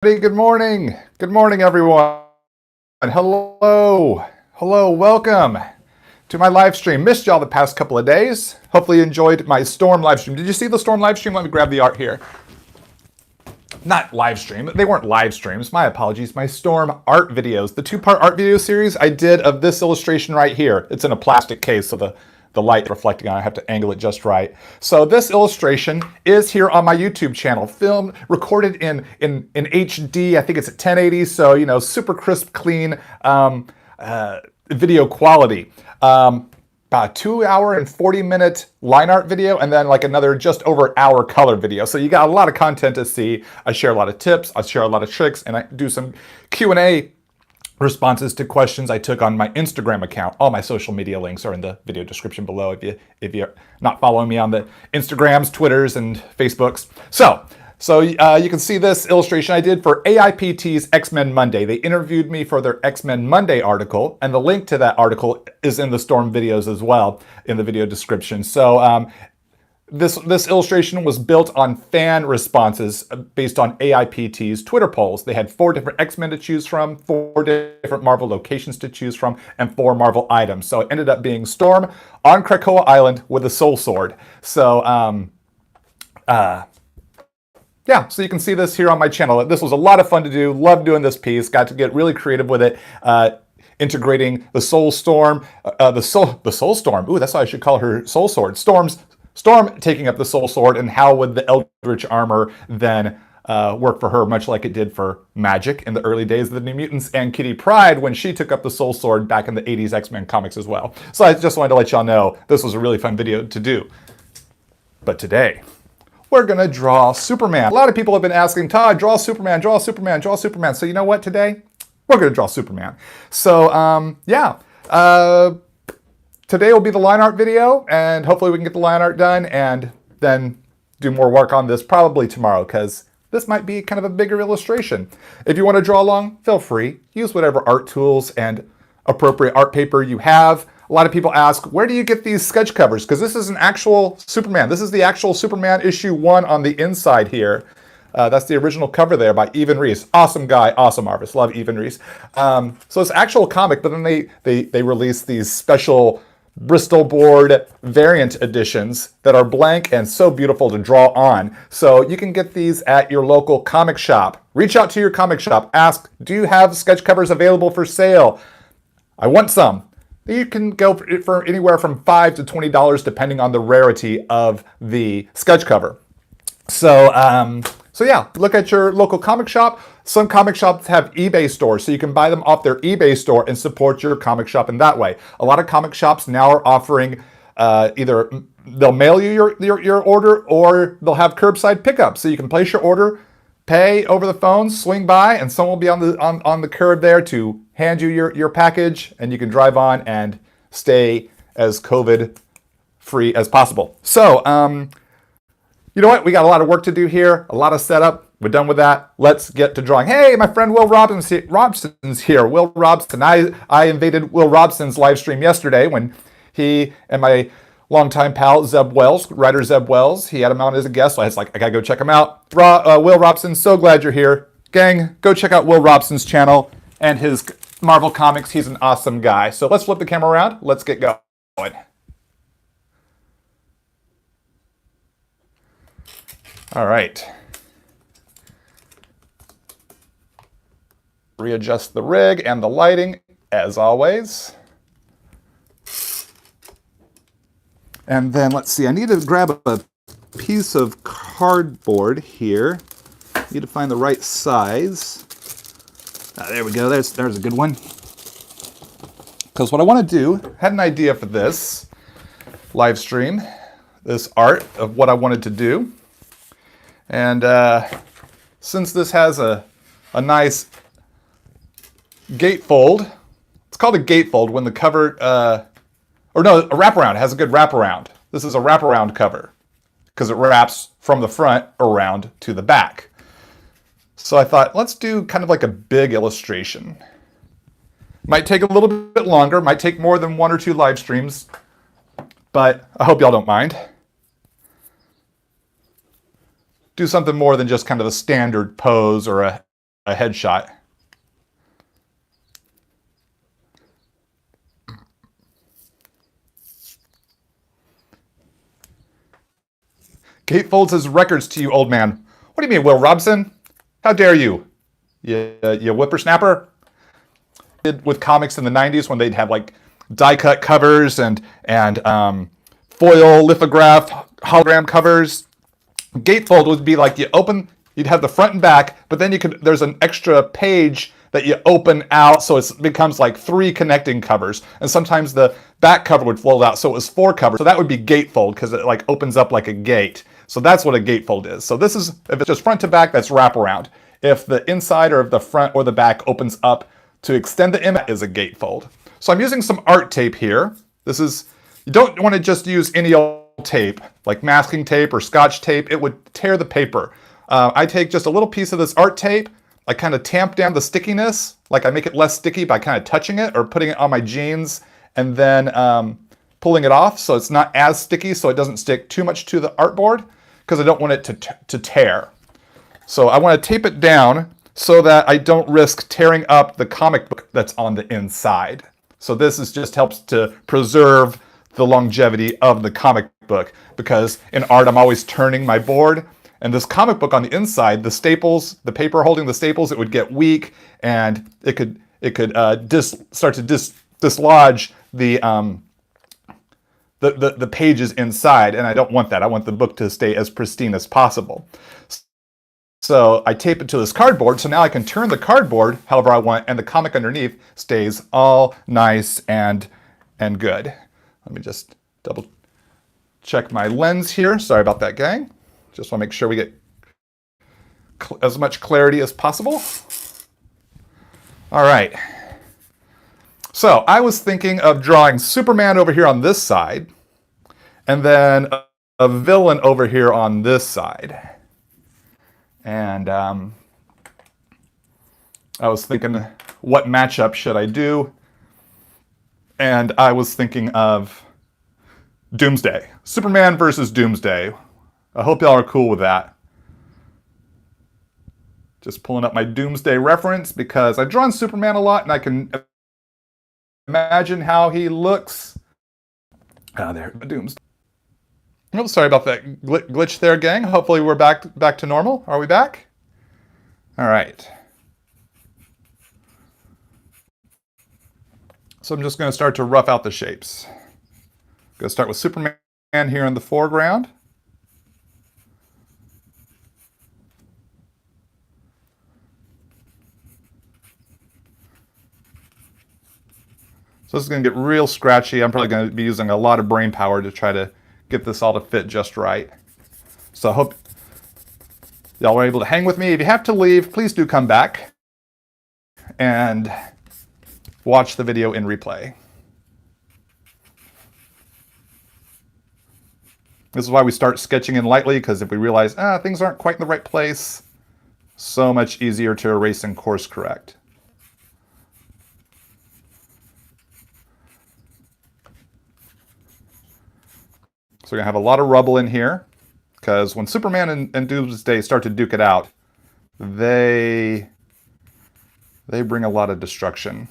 Good morning. Good morning, everyone. Hello. Hello. Welcome to my live stream. Missed y'all the past couple of days. Hopefully you enjoyed my Storm live stream. Did you see the Storm live stream? Let me grab the art here. Not live stream. They weren't live streams. My apologies. My Storm art videos. The two-part art video series I did of this illustration right here. It's in a plastic case, so the light reflecting on it. I have to angle it just right. So this illustration is here on my YouTube channel, filmed, recorded in HD. I think it's at 1080, so super crisp, clean video quality. About a 2 hour and 40-minute line art video, and then like another just over hour color video. So you got a lot of content to see. I share a lot of tips, I share a lot of tricks, and I do some Q&A responses to questions I took on my Instagram account. All my social media links are in the video description below if you're not following me on the Instagrams, Twitters, and Facebooks. So you can see this illustration I did for AIPT's X-Men Monday. They interviewed me for their X-Men Monday article, and the link to that article is in the Storm videos as well in the video description. So this illustration was built on fan responses based on AIPT's Twitter polls. They had 4 different X-Men to choose from, 4 different Marvel locations to choose from, and 4 Marvel items. So it ended up being Storm on Krakoa Island with a soul sword. So yeah, so you can see this here on my channel. This was a lot of fun to do. Loved doing this piece. Got to get really creative with it. Integrating the Soul Storm, the Soul Storm. Ooh, that's how I should call her Soul Sword. Storm taking up the Soul Sword, and how would the Eldritch Armor then work for her, much like it did for Magic in the early days of the New Mutants, and Kitty Pryde when she took up the Soul Sword back in the 80s X-Men comics as well. So I just wanted to let y'all know this was a really fun video to do. But today, we're gonna draw Superman. A lot of people have been asking, Todd, draw Superman, draw Superman, draw Superman. So you know what, today? We're gonna draw Superman. So yeah. Today will be the line art video, and hopefully we can get the line art done and then do more work on this probably tomorrow, because this might be kind of a bigger illustration. If you want to draw along, feel free. Use whatever art tools and appropriate art paper you have. A lot of people ask, where do you get these sketch covers? Because this is an actual Superman. This is the actual Superman issue 1 on the inside here. That's the original cover there by Evan Reese. Awesome guy, awesome artist. Love Evan Reese. So it's actual comic, but then they release these special Bristol board variant editions that are blank and so beautiful to draw on. So you can get these at your local comic shop. Reach out to your comic shop. Ask, do you have sketch covers available for sale? I want some. You can go for anywhere from $5 to $20 depending on the rarity of the sketch cover. So yeah, look at your local comic shop. Some comic shops have eBay stores, so you can buy them off their eBay store and support your comic shop in that way. A lot of comic shops now are offering either they'll mail you your order, or they'll have curbside pickup. So you can place your order, pay over the phone, swing by, and someone will be on the curb there to hand you your package, and you can drive on and stay as COVID-free as possible. So you know what? We got a lot of work to do here, a lot of setup. We're done with that. Let's get to drawing. Hey, my friend Will Robson's here. Will Robson. I invaded Will Robson's live stream yesterday when he and my longtime pal Zeb Wells, writer Zeb Wells, he had him on as a guest. So I was like, I gotta go check him out. Will Robson, so glad you're here. Gang, go check out Will Robson's channel and his Marvel comics. He's an awesome guy. So let's flip the camera around. Let's get going. All right. Readjust the rig and the lighting, as always. And then let's see, I need to grab a piece of cardboard here. Need to find the right size. There we go, there's a good one. Because what I want to do, had an idea for this live stream, this art of what I wanted to do. And since this has a nice gatefold, it's called a gatefold when the cover, or no, a wraparound. It has a good wraparound. This is a wraparound cover because it wraps from the front around to the back. So I thought, let's do kind of like a big illustration. Might take a little bit longer, might take more than 1 or 2 live streams, but I hope y'all don't mind. Do something more than just kind of a standard pose or a headshot. Gatefold says records to you, old man. What do you mean, Will Robson? How dare you? You whippersnapper? With comics in the 90s when they'd have like die-cut covers and foil lithograph hologram covers. Gatefold would be like you'd have the front and back, but then there's an extra page that you open out, so it becomes like 3 connecting covers. And sometimes the back cover would fold out, so it was 4 covers. So that would be gatefold because it like opens up like a gate. So that's what a gatefold is. So this is, if it's just front to back, that's wraparound. If the inside or if the front or the back opens up to extend the image, is a gatefold. So I'm using some art tape here. You don't want to just use any old tape, like masking tape or scotch tape. It would tear the paper. I take just a little piece of this art tape. I kind of tamp down the stickiness, like I make it less sticky by kind of touching it or putting it on my jeans and then pulling it off so it's not as sticky, so it doesn't stick too much to the artboard because I don't want it to tear. So I want to tape it down so that I don't risk tearing up the comic book that's on the inside. So this just helps to preserve the longevity of the comic book, because in art I'm always turning my board, and this comic book on the inside, the staples, the paper holding the staples, it would get weak and it could start to dislodge the pages inside, and I don't want that. I want the book to stay as pristine as possible. So I tape it to this cardboard, so now I can turn the cardboard however I want, and the comic underneath stays all nice and good. Let me just double check my lens here. Sorry about that, gang. Just want to make sure we get as much clarity as possible. All right. So I was thinking of drawing Superman over here on this side, and then a villain over here on this side. And I was thinking, what matchup should I do? And I was thinking of Doomsday. Superman versus Doomsday. I hope y'all are cool with that. Just pulling up my Doomsday reference because I've drawn Superman a lot and I can imagine how he looks. Oh, there, Doomsday. Oh, sorry about that glitch there, gang. Hopefully we're back to normal. Are we back? All right. So I'm just going to start to rough out the shapes. Going to start with Superman here in the foreground. So this is going to get real scratchy. I'm probably going to be using a lot of brain power to try to get this all to fit just right. So I hope y'all were able to hang with me. If you have to leave, please do come back and watch the video in replay. This is why we start sketching in lightly, because if we realize, things aren't quite in the right place, so much easier to erase and course correct. So we're going to have a lot of rubble in here, because when Superman and Doomsday start to duke it out, they bring a lot of destruction.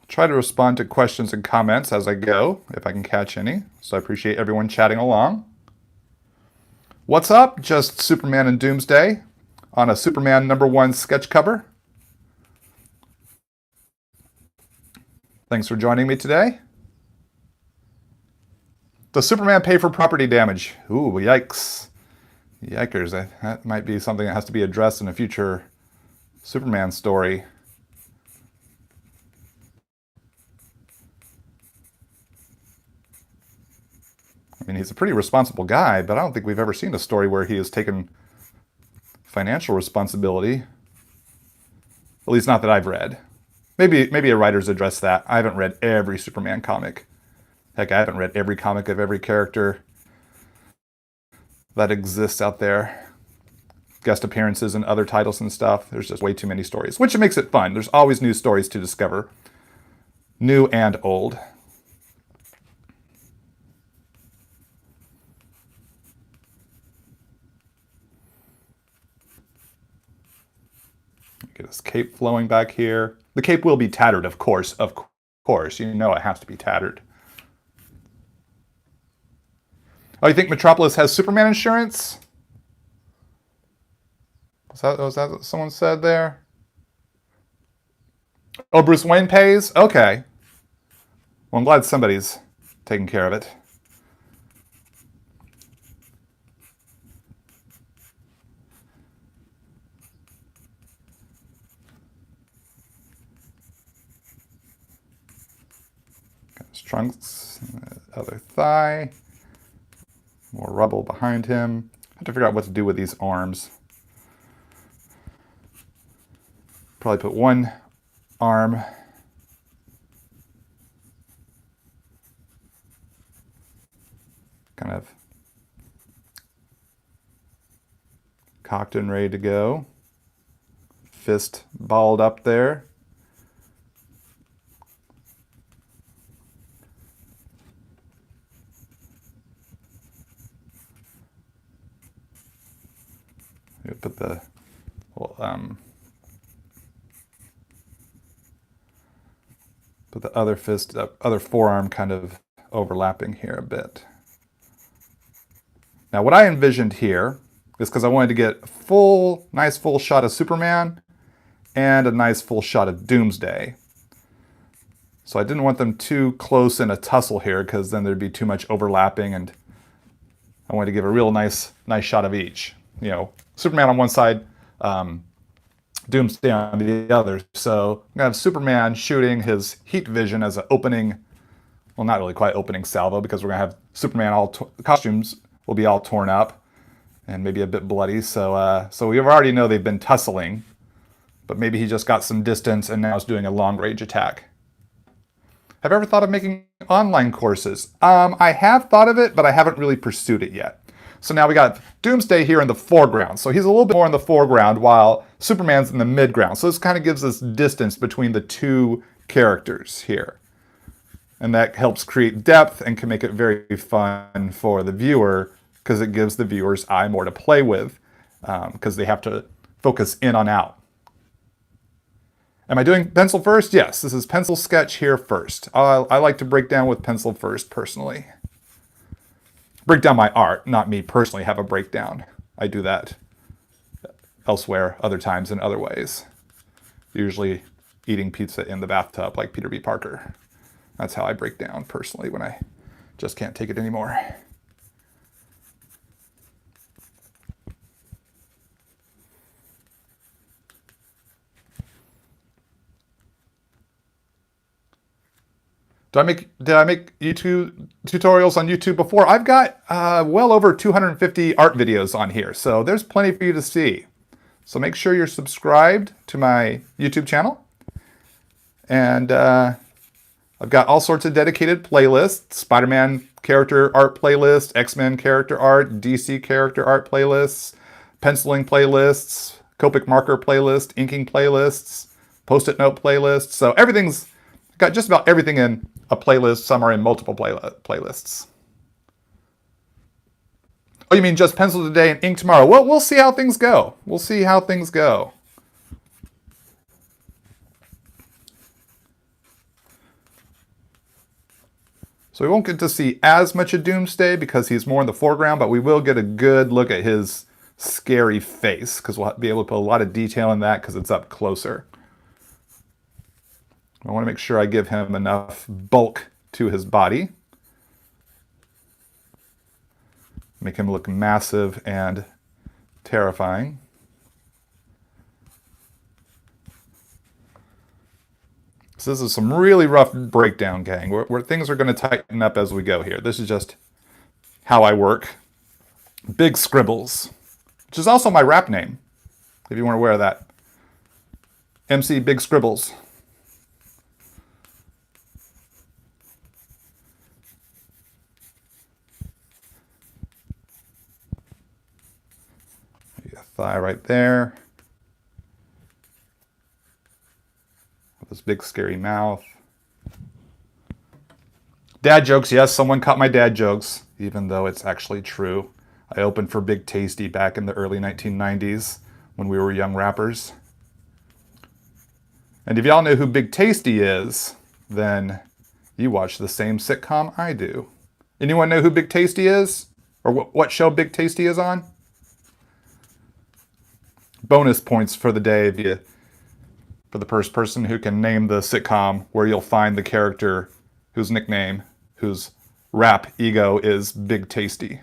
Try to respond to questions and comments as I go, if I can catch any. So I appreciate everyone chatting along. What's up? Just Superman and Doomsday on a Superman #1 sketch cover. Thanks for joining me today. Does Superman pay for property damage? Ooh, yikes. Yikers. That might be something that has to be addressed in a future Superman story. I mean, he's a pretty responsible guy, but I don't think we've ever seen a story where he has taken financial responsibility. At least not that I've read. Maybe a writer's addressed that. I haven't read every Superman comic. Heck, I haven't read every comic of every character that exists out there. Guest appearances and other titles and stuff. There's just way too many stories, which makes it fun. There's always new stories to discover, new and old. Get his cape flowing back here. The cape will be tattered, of course. Of course, you know it has to be tattered. Oh, you think Metropolis has Superman insurance? Was that what someone said there? Oh, Bruce Wayne pays? Okay. Well, I'm glad somebody's taking care of it. Got his trunks, other thigh. More rubble behind him. I have to figure out what to do with these arms. Probably put one arm kind of cocked and ready to go. Fist balled up there. You put the put the other fist, other forearm kind of overlapping here a bit. Now what I envisioned here is, because I wanted to get a nice full shot of Superman and a nice full shot of Doomsday. So I didn't want them too close in a tussle here, because then there'd be too much overlapping, and I wanted to give a real nice shot of each. You know, Superman on one side, Doomsday on the other. So I'm gonna have Superman shooting his heat vision as an opening, well, not really quite opening salvo, because we're gonna have Superman costumes will be all torn up and maybe a bit bloody. So we already know they've been tussling, but maybe he just got some distance and now is doing a long range attack. Have you ever thought of making online courses? I have thought of it, but I haven't really pursued it yet. So now we got Doomsday here in the foreground. So he's a little bit more in the foreground while Superman's in the midground. So this kind of gives us distance between the two characters here. And that helps create depth and can make it very fun for the viewer, because it gives the viewer's eye more to play with, because they have to focus in on out. Am I doing pencil first? Yes, this is pencil sketch here first. I like to break down with pencil first personally. Break down my art, not me personally have a breakdown. I do that elsewhere, other times, in other ways. Usually eating pizza in the bathtub like Peter B. Parker. That's how I break down personally when I just can't take it anymore. Did I make YouTube tutorials on YouTube before? I've got well over 250 art videos on here, so there's plenty for you to see. So make sure you're subscribed to my YouTube channel. And I've got all sorts of dedicated playlists: Spider-Man character art playlist, X-Men character art, DC character art playlists, penciling playlists, Copic marker playlist, inking playlists, Post-it note playlists. So everything's got just about everything in a playlist. Some are in multiple playlists. Oh, you mean just pencil today and ink tomorrow? Well, we'll see how things go. We'll see how things go. So we won't get to see as much of Doomsday because he's more in the foreground, but we will get a good look at his scary face, because we'll be able to put a lot of detail in that because it's up closer. I want to make sure I give him enough bulk to his body. Make him look massive and terrifying. So this is some really rough breakdown, gang, where things are going to tighten up as we go here. This is just how I work. Big Scribbles, which is also my rap name, if you weren't aware of that. MC Big Scribbles. thigh right there. With this big scary mouth. Dad jokes, yes, someone caught my dad jokes, even though it's actually true. I opened for Big Tasty back in the early 1990s when we were young rappers. And if y'all know who Big Tasty is, then you watch the same sitcom I do. Anyone know who Big Tasty is? Or what show Big Tasty is on? Bonus points for the day for the first person who can name the sitcom where you'll find the character whose nickname, whose rap ego is Big Tasty.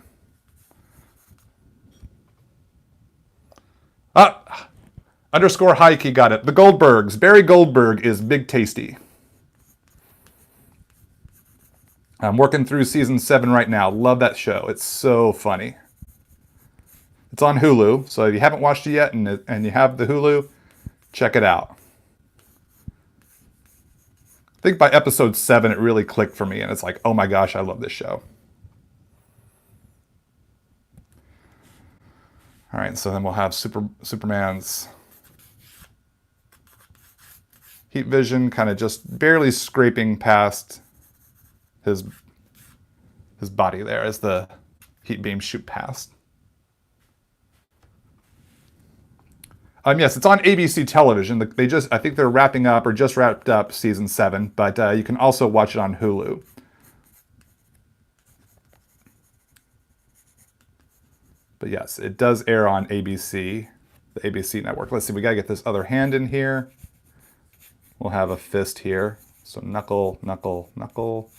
Underscore Heike got it. The Goldbergs. Barry Goldberg is Big Tasty. I'm working through season 7 right now. Love that show. It's so funny. It's on Hulu, so if you haven't watched it yet and you have the Hulu, check it out. I think by episode 7 it really clicked for me, and it's like, oh my gosh, I love this show. All right, so then we'll have Superman's heat vision kind of just barely scraping past his body there as the heat beams shoot past. Yes, it's on ABC television. I think they're wrapping up or just wrapped up season 7, but you can also watch it on Hulu. But yes, it does air on ABC, the ABC network. Let's see, we gotta get this other hand in here. We'll have a fist here. So knuckle, knuckle, knuckle.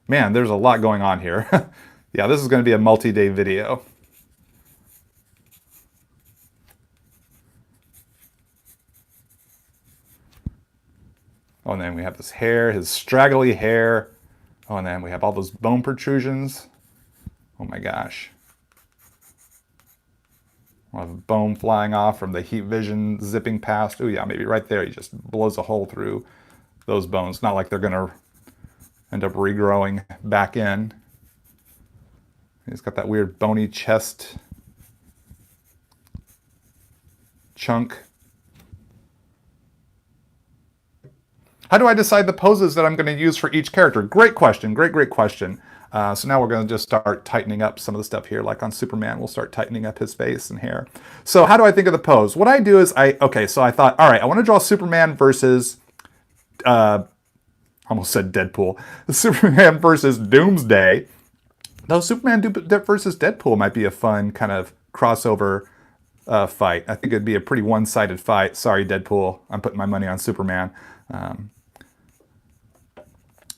Man, there's a lot going on here. Yeah, this is gonna be a multi-day video. Oh, and then we have this hair, his straggly hair. Oh, and then we have all those bone protrusions. Oh my gosh. We'll have a bone flying off from the heat vision zipping past. Oh yeah, maybe right there. He just blows a hole through those bones. Not like they're gonna end up regrowing back in. He's got that weird bony chest chunk. How do I decide the poses that I'm going to use for each character? Great question. Great question. So now we're going to just start tightening up some of the stuff here. Like on Superman, we'll start tightening up his face and hair. So how do I think of the pose? What I do is so I thought, all right, I want to draw Superman versus, almost said Deadpool. Superman versus Doomsday. Though Superman versus Deadpool might be a fun kind of crossover fight. I think it'd be a pretty one-sided fight. Sorry, Deadpool. I'm putting my money on Superman.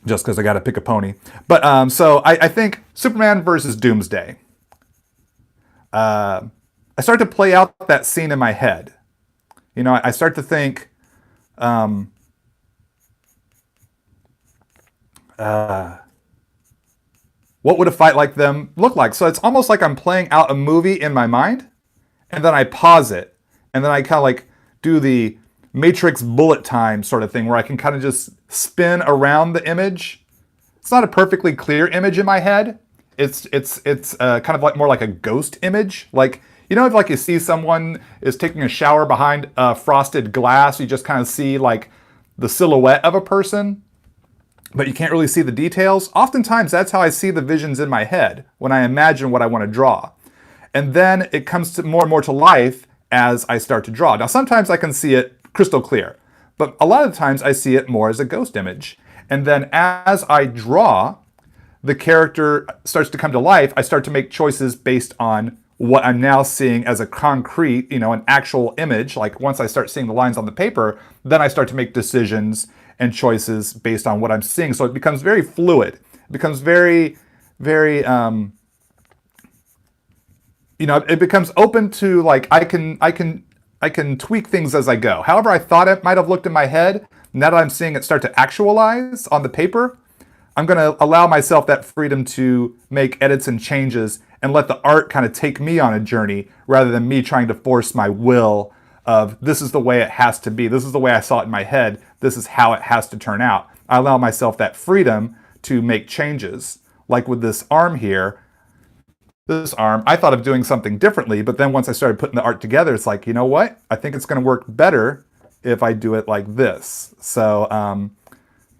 Just because I got to pick a pony. But so I think Superman versus Doomsday. I start to play out that scene in my head. You know, I start to think, what would a fight like them look like? So it's almost like I'm playing out a movie in my mind, and then I pause it, and then I kind of like do the Matrix bullet time sort of thing where I can kind of just spin around the image. It's not a perfectly clear image in my head. It's kind of like more like a ghost image. Like, you know, if like you see someone is taking a shower behind frosted glass, you just kind of see like the silhouette of a person, but you can't really see the details. Oftentimes that's how I see the visions in my head when I imagine what I want to draw. And then it comes to more and more to life as I start to draw. Now, sometimes I can see it crystal clear, but a lot of times I see it more as a ghost image. And then as I draw, the character starts to come to life. I start to make choices based on what I'm now seeing as a concrete, an actual image. Like once I start seeing the lines on the paper, then I start to make decisions and choices based on what I'm seeing. So it becomes very fluid. It becomes very, very, it becomes open to like, I can tweak things as I go. However I thought it might have looked in my head, now that I'm seeing it start to actualize on the paper, I'm going to allow myself that freedom to make edits and changes and let the art kind of take me on a journey rather than me trying to force my will of this is the way it has to be. This is the way I saw it in my head. This is how it has to turn out. I allow myself that freedom to make changes. Like with this arm here, this arm. I thought of doing something differently, but then once I started putting the art together, it's like, you know what? I think it's going to work better if I do it like this. So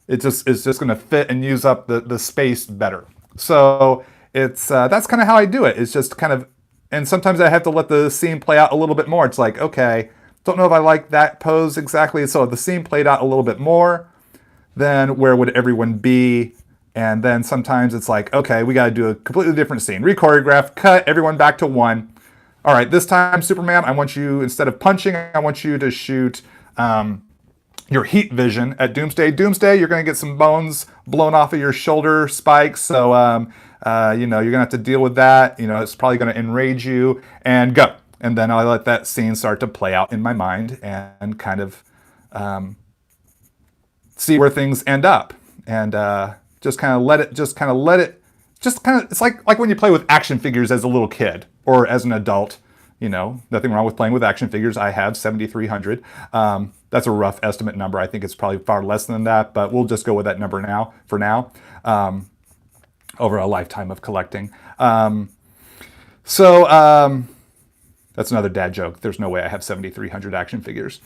it's just going to fit and use up the space better. So it's that's kind of how I do it. It's just kind of, and sometimes I have to let the scene play out a little bit more. It's like, okay, don't know if I like that pose exactly. So if the scene played out a little bit more, then where would everyone be? And then sometimes it's like, okay, we got to do a completely different scene. Re-choreograph, cut, everyone back to one. All right, this time, Superman, I want you, instead of punching, I want you to shoot your heat vision at Doomsday. Doomsday, you're going to get some bones blown off of your shoulder spikes. So, you're going to have to deal with that. It's probably going to enrage you. And go. And then I'll let that scene start to play out in my mind and kind of see where things end up. And it's like when you play with action figures as a little kid or as an adult. Nothing wrong with playing with action figures. I have 7,300. That's a rough estimate number. I think it's probably far less than that, but we'll just go with that number for now, over a lifetime of collecting. That's another dad joke. There's no way I have 7,300 action figures.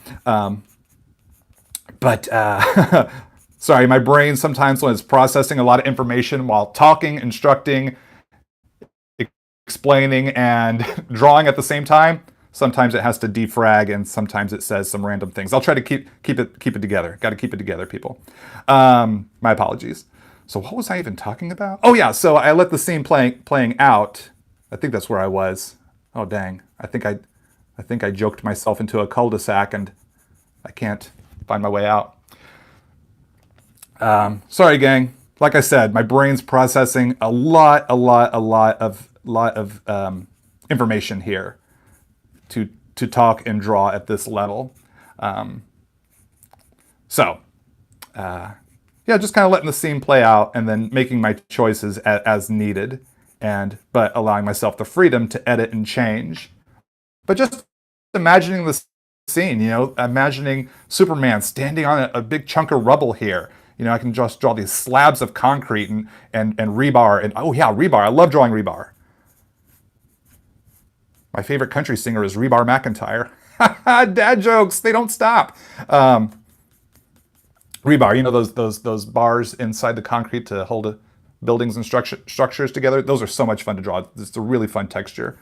Sorry, my brain sometimes when it's processing a lot of information while talking, instructing, explaining, and drawing at the same time, sometimes it has to defrag and sometimes it says some random things. I'll try to keep it together. Got to keep it together, people. My apologies. So what was I even talking about? Oh yeah, so I let the scene playing out. I think that's where I was. Oh dang. I think I joked myself into a cul-de-sac and I can't find my way out. Sorry, gang. Like I said, my brain's processing a lot of information here to talk and draw at this level. Just kind of letting the scene play out and then making my choices as needed, but allowing myself the freedom to edit and change. But just imagining the scene, imagining Superman standing on a big chunk of rubble here. I can just draw these slabs of concrete and rebar. And oh yeah, rebar. I love drawing rebar. My favorite country singer is Rebar McEntire. Dad jokes, they don't stop. Rebar, those bars inside the concrete to hold buildings and structures together. Those are so much fun to draw. It's a really fun texture.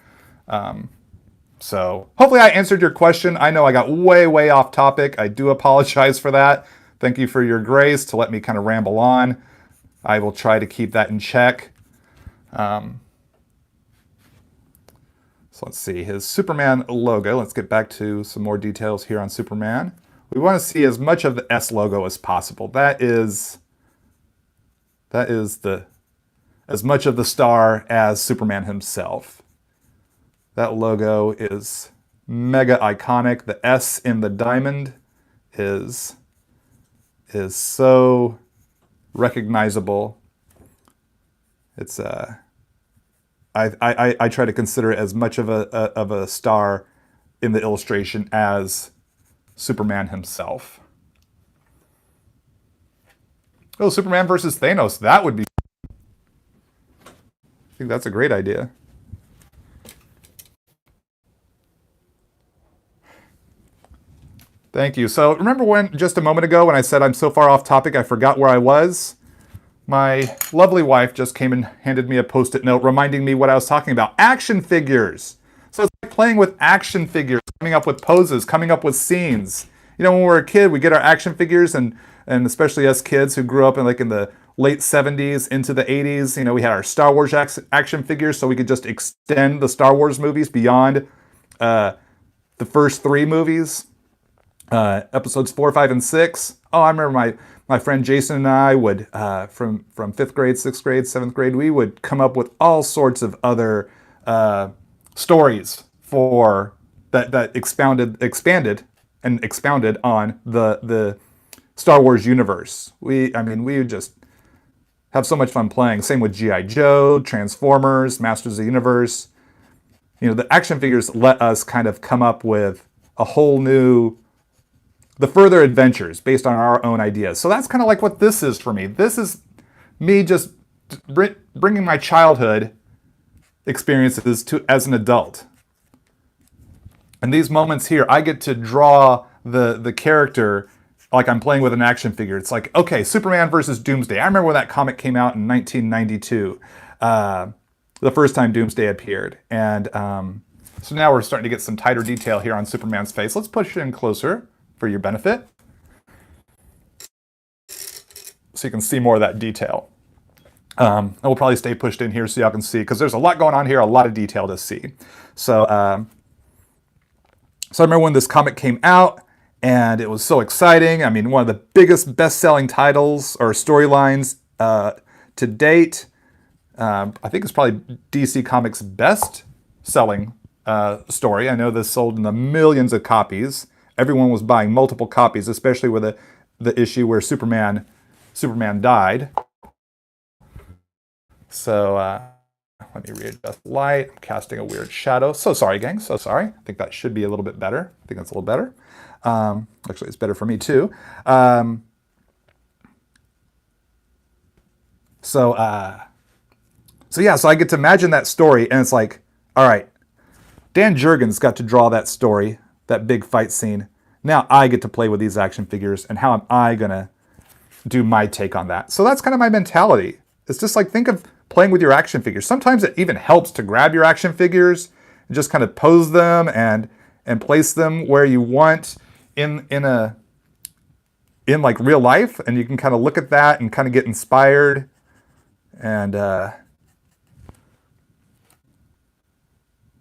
So hopefully I answered your question. I know I got way off topic. I do apologize for that. Thank you for your grace to let me kind of ramble on. I will try to keep that in check. So let's see, his Superman logo. Let's get back to some more details here on Superman. We want to see as much of the S logo as possible. That is as much of the star as Superman himself. That logo is mega iconic. The S in the diamond is so recognizable. It's I try to consider it as much of a star in the illustration as Superman himself. Oh, Superman versus Thanos. That would be... I think that's a great idea. Thank you. So remember when, just a moment ago, when I said I'm so far off topic, I forgot where I was? My lovely wife just came and handed me a Post-it note reminding me what I was talking about. Action figures. So it's like playing with action figures, coming up with poses, coming up with scenes. When we were a kid, we get our action figures, and especially us kids who grew up in the late 70s into the 80s, we had our Star Wars action figures, so we could just extend the Star Wars movies beyond the first 3 movies. Episodes 4, 5, and 6. Oh, I remember my friend Jason and I would, from 5th grade, 6th grade, 7th grade, we would come up with all sorts of other stories for that expanded and expounded on the Star Wars universe. We would just have so much fun playing. Same with G.I. Joe, Transformers, Masters of the Universe. The action figures let us kind of come up with a whole new... the further adventures based on our own ideas. So that's kind of like what this is for me. This is me just bringing my childhood experiences as an adult. And these moments here, I get to draw the character like I'm playing with an action figure. It's like, okay, Superman versus Doomsday. I remember when that comic came out in 1992, the first time Doomsday appeared. And so now we're starting to get some tighter detail here on Superman's face. Let's push it in closer for your benefit, so you can see more of that detail. And we'll probably stay pushed in here so y'all can see, because there's a lot going on here, a lot of detail to see. So, so I remember when this comic came out, and it was so exciting. I mean, one of the biggest best-selling titles or storylines to date. I think it's probably DC Comics' best-selling story. I know this sold in the millions of copies. Everyone was buying multiple copies, especially with the issue where Superman died. So let me readjust the light. I'm casting a weird shadow. So sorry, gang. So sorry. I think that should be a little bit better. I think that's a little better. Actually, it's better for me too. So yeah, so I get to imagine that story, and it's like, all right, Dan Jurgens got to draw that story, that big fight scene. Now I get to play with these action figures, and how am I gonna do my take on that? So that's kind of my mentality. It's just like, think of playing with your action figures. Sometimes it even helps to grab your action figures and just kind of pose them and place them where you want in like real life, and you can kind of look at that and kind of get inspired. And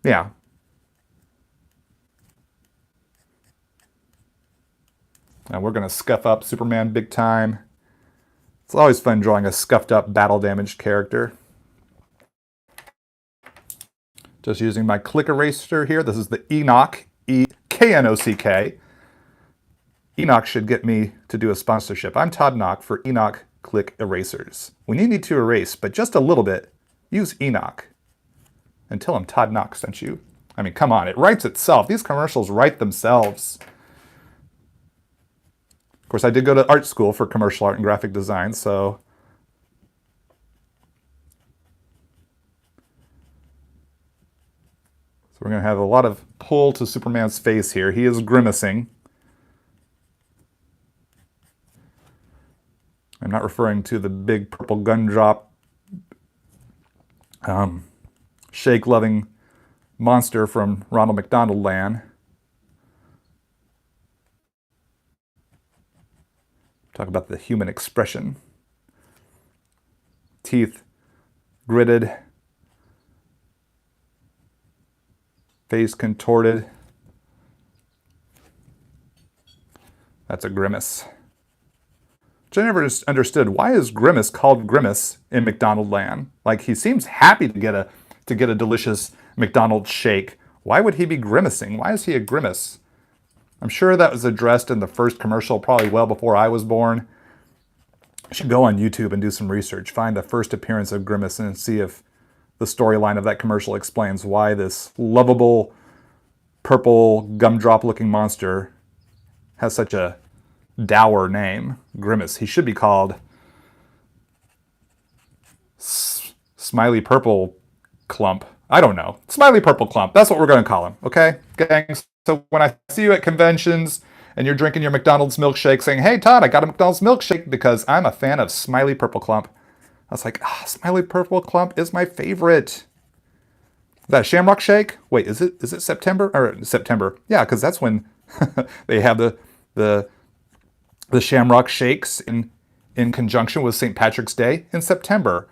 yeah. And we're going to scuff up Superman big time. It's always fun drawing a scuffed up, battle damaged character. Just using my click eraser here. This is the Enoch, E-K-N-O-C-K. Enoch should get me to do a sponsorship. I'm Todd Nauck for Enoch Click Erasers. When you need to erase, but just a little bit, use Enoch. And tell them Todd Nauck sent you. I mean, come on, it writes itself. These commercials write themselves. Of course, I did go to art school for commercial art and graphic design, so we're going to have a lot of pull to Superman's face here. He is grimacing. I'm not referring to the big purple gumdrop, shake-loving monster from Ronald McDonald Land. Talk about the human expression. Teeth gritted. Face contorted. That's a grimace. Which I never just understood. Why is Grimace called Grimace in McDonald Land? Like, he seems happy to get a delicious McDonald's shake. Why would he be grimacing? Why is he a grimace? I'm sure that was addressed in the first commercial, probably well before I was born. I should go on YouTube and do some research. Find the first appearance of Grimace and see if the storyline of that commercial explains why this lovable, purple, gumdrop-looking monster has such a dour name, Grimace. He should be called Smiley Purple Clump. I don't know. Smiley Purple Clump. That's what we're going to call him, okay, gang? So when I see you at conventions and you're drinking your McDonald's milkshake saying, hey, Todd, I got a McDonald's milkshake because I'm a fan of Smiley Purple Clump. I was like, Smiley Purple Clump is my favorite. Is that a Shamrock Shake? Wait, is it September? Or September. Yeah, because that's when they have the Shamrock Shakes in conjunction with St. Patrick's Day in September.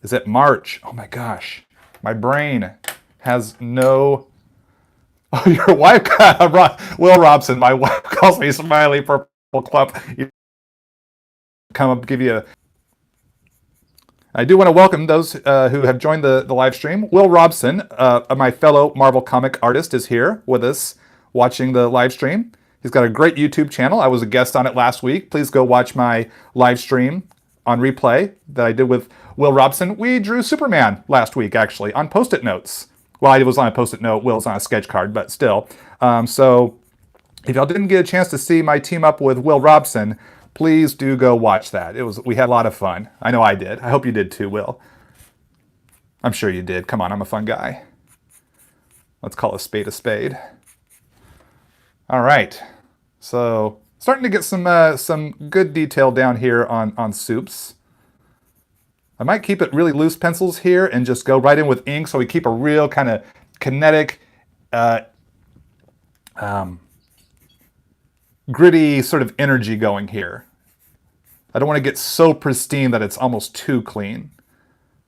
Is it March? Oh my gosh. My brain has no... Oh, your wife, Will Robson, my wife calls me Smiley Purple Clump. Come up, give you a... I do want to welcome those who have joined the live stream. Will Robson, my fellow Marvel comic artist, is here with us watching the live stream. He's got a great YouTube channel. I was a guest on it last week. Please go watch my live stream on replay that I did with Will Robson. We drew Superman last week, actually, on Post-it notes. Well, I was on a Post-it note. Will's on a sketch card, but still. So if y'all didn't get a chance to see my team up with Will Robson, please do go watch that. We had a lot of fun. I know I did. I hope you did too, Will. I'm sure you did. Come on, I'm a fun guy. Let's call a spade a spade. All right. So starting to get some good detail down here on soups. I might keep it really loose pencils here and just go right in with ink so we keep a real kind of kinetic, gritty sort of energy going here. I don't want to get so pristine that it's almost too clean.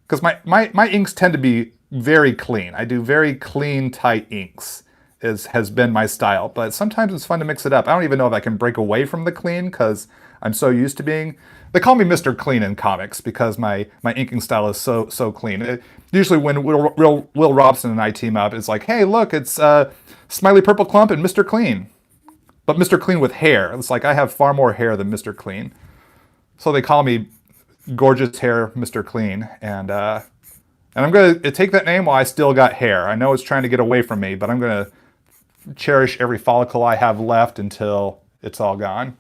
Because my inks tend to be very clean. I do very clean, tight inks, has been my style. But sometimes it's fun to mix it up. I don't even know if I can break away from the clean because I'm so used to being... They call me Mr. Clean in comics because my inking style is so clean. Usually when Will Robson and I team up, it's like, hey, look, it's Smiley Purple Clump and Mr. Clean. But Mr. Clean with hair. It's like I have far more hair than Mr. Clean. So they call me Gorgeous Hair Mr. Clean. And I'm going to take that name while I still got hair. I know it's trying to get away from me, but I'm going to cherish every follicle I have left until it's all gone.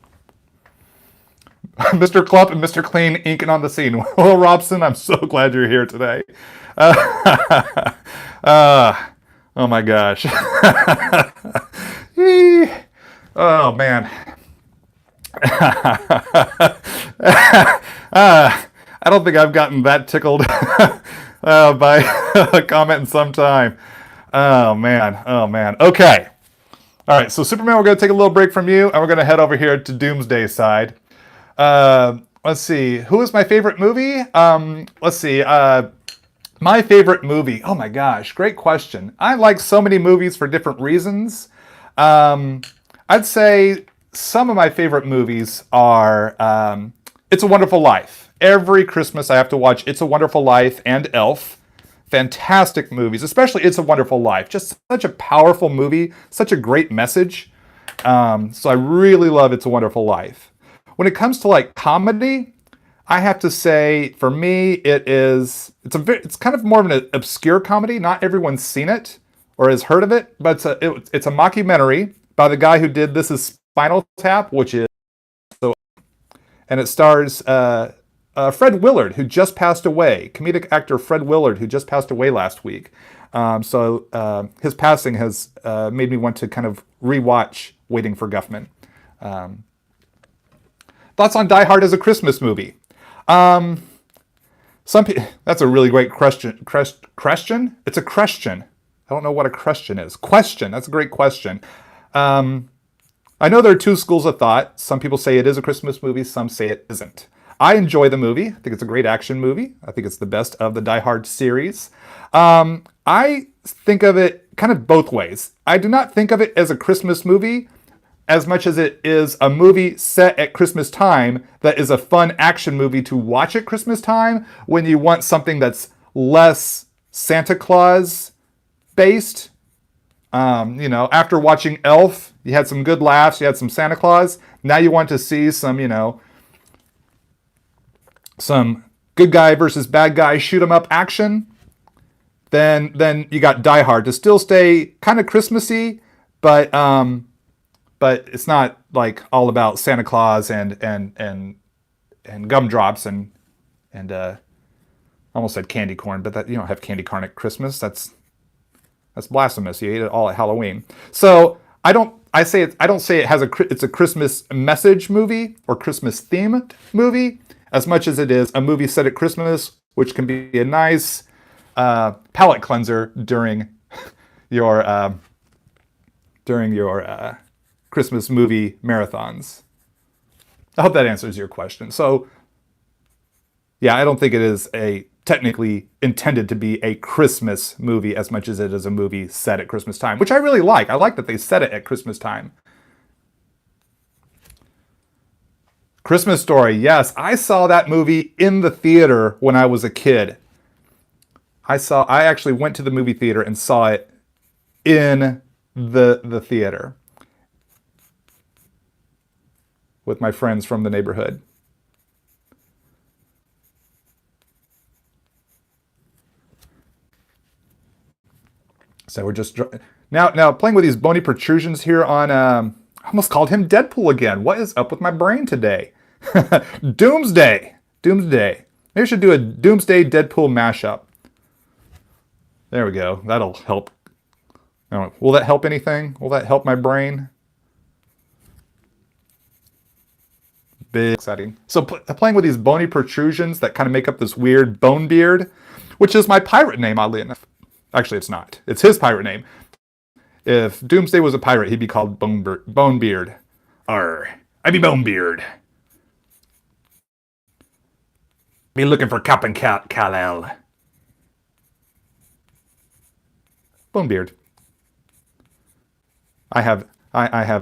Mr. Clump and Mr. Clean inking on the scene. Will Robson, I'm so glad you're here today. Oh my gosh. Oh man. I don't think I've gotten that tickled by a comment in some time. Oh man. Okay. All right, so Superman, we're going to take a little break from you, and we're going to head over here to Doomsday side. Let's see. Who is my favorite movie? Let's see. My favorite movie. Oh my gosh, great question. I like so many movies for different reasons. I'd say some of my favorite movies are It's a Wonderful Life. Every Christmas I have to watch It's a Wonderful Life and Elf. Fantastic movies, especially It's a Wonderful Life. Just such a powerful movie, such a great message. So I really love It's a Wonderful Life. When it comes to like comedy, I have to say for me it's kind of more of an obscure comedy. Not everyone's seen it or has heard of it, but it's a mockumentary by the guy who did This Is Spinal Tap, which is so, and it stars Fred Willard, who just passed away. Comedic actor Fred Willard, who just passed away last week. So his passing has made me want to kind of rewatch Waiting for Guffman. Thoughts on Die Hard as a Christmas movie? That's a really great question. Question? It's a question. I don't know what a question is. Question. That's a great question. I know there are two schools of thought. Some people say it is a Christmas movie. Some say it isn't. I enjoy the movie. I think it's a great action movie. I think it's the best of the Die Hard series. I think of it kind of both ways. I do not think of it as a Christmas movie as much as it is a movie set at Christmas time that is a fun action movie to watch at Christmas time when you want something that's less Santa Claus based. After watching Elf, you had some good laughs, you had some Santa Claus. Now you want to see some good guy versus bad guy shoot 'em up action. Then you got Die Hard to still stay kind of Christmassy, but it's not like all about Santa Claus and gumdrops and I almost said candy corn, but that you don't have candy corn at Christmas. That's blasphemous. You ate it all at Halloween. So I don't say it's a Christmas message movie or Christmas themed movie as much as it is a movie set at Christmas, which can be a nice palate cleanser during your Christmas movie marathons. I hope that answers your question. So, yeah, I don't think it is technically intended to be a Christmas movie as much as it is a movie set at Christmas time, which I really like. I like that they set it at Christmas time. Christmas Story, yes. I saw that movie in the theater when I was a kid. I actually went to the movie theater and saw it in the theater with my friends from the neighborhood. So we're just now playing with these bony protrusions here on. I almost called him Deadpool again. What is up with my brain today? Doomsday. Maybe I should do a Doomsday Deadpool mashup. There we go. That'll help. Will that help anything? Will that help my brain? Big exciting. So playing with these bony protrusions that kind of make up this weird bone beard, which is my pirate name, oddly enough. Actually, it's not. It's his pirate name. If Doomsday was a pirate, he'd be called Bonebeard. Arr, I be Bonebeard. Be looking for Captain Kal-El. Bonebeard. I have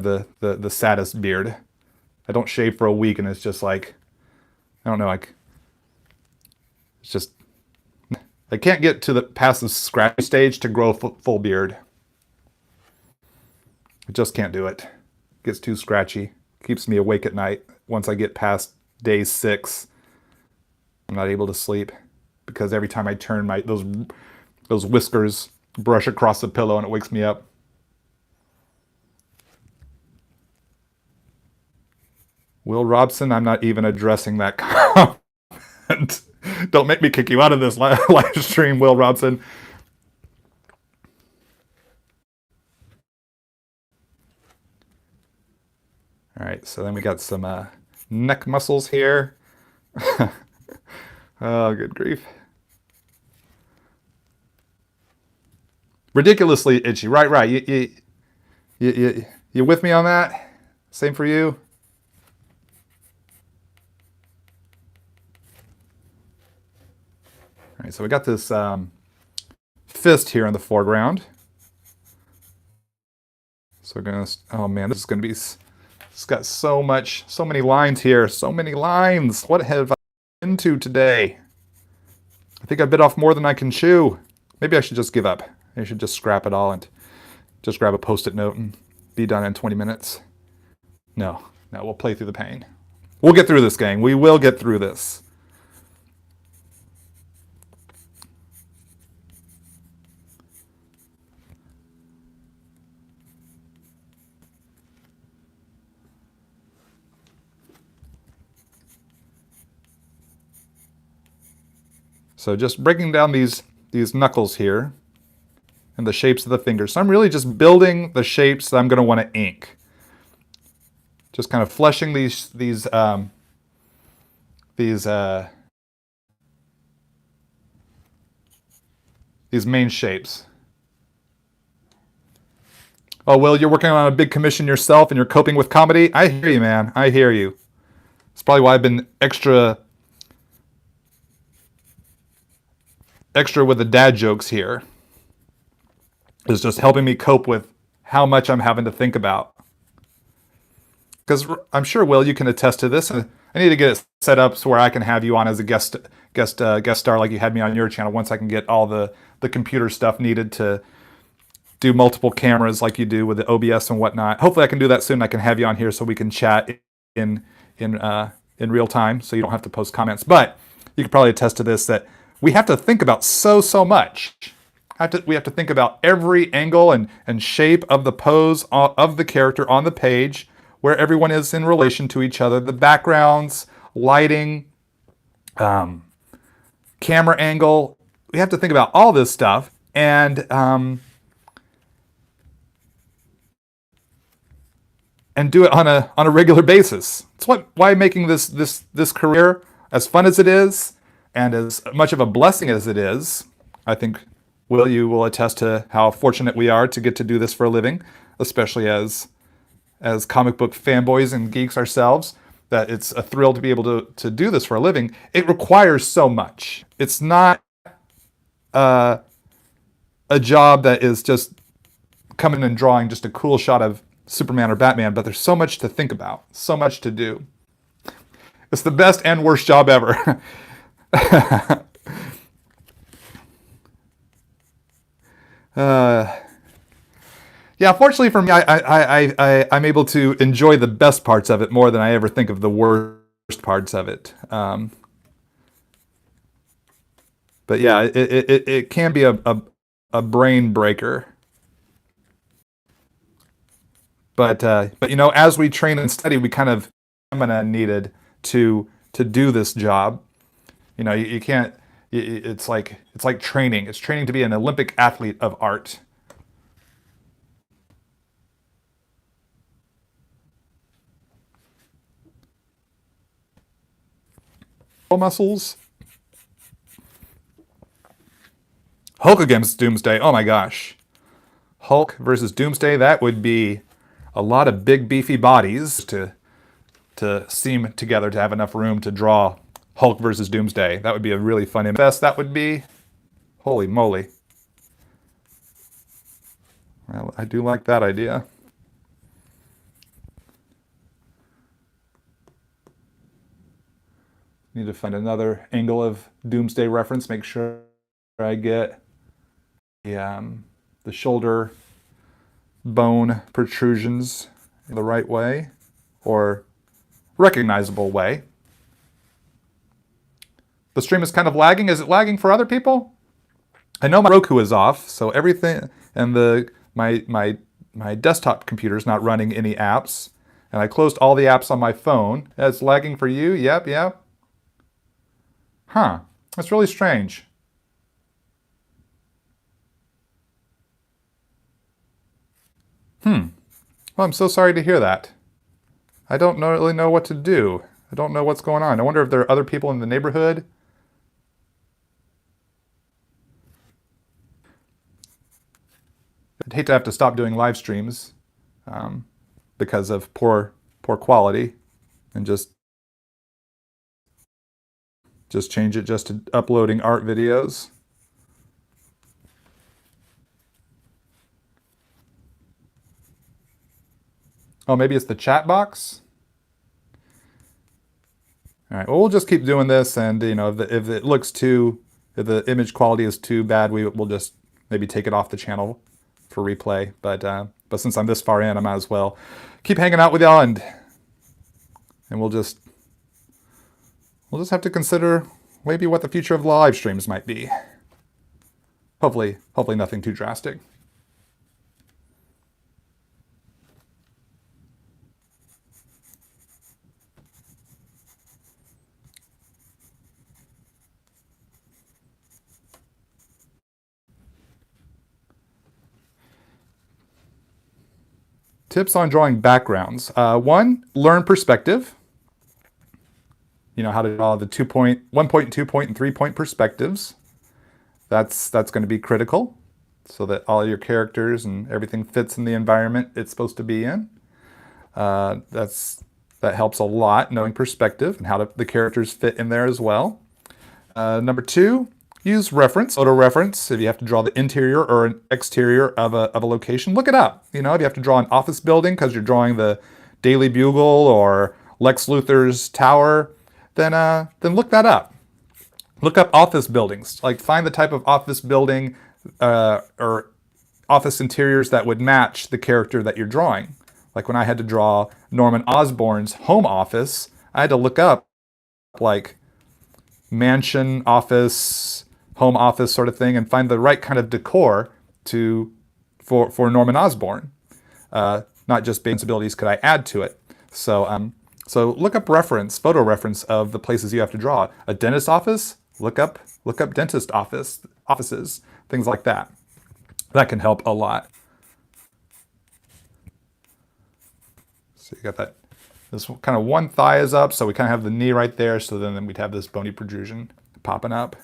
the saddest beard. I don't shave for a week, and it's just like, I don't know, like, it's just, I can't get to the past the scratchy stage to grow full beard. I just can't do it. It gets too scratchy. Keeps me awake at night. Once I get past day 6, I'm not able to sleep because every time I turn those whiskers brush across the pillow and it wakes me up. Will Robson, I'm not even addressing that comment. Don't make me kick you out of this live stream, Will Robson. All right, so then we got some neck muscles here. Oh, good grief. Ridiculously itchy. Right. You with me on that? Same for you? All right, so we got this fist here in the foreground. So we're gonna, oh man, this is gonna be, it's got so many lines here, so many lines. What have I been into today? I think I bit off more than I can chew. Maybe I should just give up. I should just scrap it all and just grab a Post-it note and be done in 20 minutes. No, we'll play through the pain. We'll get through this, gang. We will get through this. So just breaking down these knuckles here and the shapes of the fingers. So I'm really just building the shapes that I'm going to want to ink. Just kind of fleshing these main shapes. Oh, Will, you're working on a big commission yourself and you're coping with comedy? I hear you, man. I hear you. It's probably why I've been extra with the dad jokes here. Is just helping me cope with how much I'm having to think about. Because I'm sure, Will, you can attest to this. I need to get it set up so where I can have you on as a guest star like you had me on your channel once I can get all the computer stuff needed to do multiple cameras like you do with the OBS and whatnot. Hopefully I can do that soon. I can have you on here so we can chat in real time so you don't have to post comments. But you could probably attest to this, that we have to think about so much. We have to think about every angle and shape of the pose of the character on the page, where everyone is in relation to each other, the backgrounds, lighting, camera angle. We have to think about all this stuff and do it on a regular basis. It's why making this career as fun as it is and as much of a blessing as it is. I think, Will, you will attest to how fortunate we are to get to do this for a living, especially as comic book fanboys and geeks ourselves, that it's a thrill to be able to do this for a living. It requires so much. It's not a job that is just coming and drawing just a cool shot of Superman or Batman, but there's so much to think about, so much to do. It's the best and worst job ever. Yeah, fortunately for me, I'm able to enjoy the best parts of it more than I ever think of the worst parts of it. But yeah, it can be a brain breaker. But you know, as we train and study, we kind of stamina needed to do this job. You know, you can't It's like training. It's training to be an Olympic athlete of art. Muscles. Hulk against Doomsday. Oh my gosh. Hulk versus Doomsday. That would be a lot of big beefy bodies to seam together to have enough room to draw Hulk versus Doomsday. That would be a really fun image. That would be, holy moly. Well, I do like that idea. Need to find another angle of Doomsday reference. Make sure I get the shoulder bone protrusions the right way or recognizable way. The stream is kind of lagging. Is it lagging for other people? I know my Roku is off, so everything, and my desktop computer is not running any apps, and I closed all the apps on my phone. It's lagging for you? Yep. Huh, that's really strange. Well, I'm so sorry to hear that. I don't really know what to do. I don't know what's going on. I wonder if there are other people in the neighborhood. I'd hate to have to stop doing live streams because of poor quality, and just change it just to uploading art videos. Oh, maybe it's the chat box? All right, well, we'll just keep doing this, and if it looks if the image quality is too bad, we'll just maybe take it off the channel for replay. But since I'm this far in, I might as well keep hanging out with y'all, and we'll just have to consider maybe what the future of live streams might be. Hopefully nothing too drastic. Tips on drawing backgrounds. One, learn perspective. You know how to draw the 1-point, 2-point, and 3-point perspectives. That's going to be critical, so that all your characters and everything fits in the environment it's supposed to be in. That helps a lot, knowing perspective and how the characters fit in there as well. Number 2, use reference, photo reference. If you have to draw the interior or an exterior of a location, look it up. If you have to draw an office building because you're drawing the Daily Bugle or Lex Luthor's tower, then look that up. Look up office buildings. Like, find the type of office building or office interiors that would match the character that you're drawing. Like when I had to draw Norman Osborn's home office, I had to look up like mansion office, home office sort of thing, and find the right kind of decor for Norman Osborn. Not just based abilities could I add to it. So look up photo reference of the places you have to draw. A dentist office, look up dentist offices, things like that. That can help a lot. So you got that. This kind of one thigh is up, so we kind of have the knee right there, so then we'd have this bony protrusion popping up.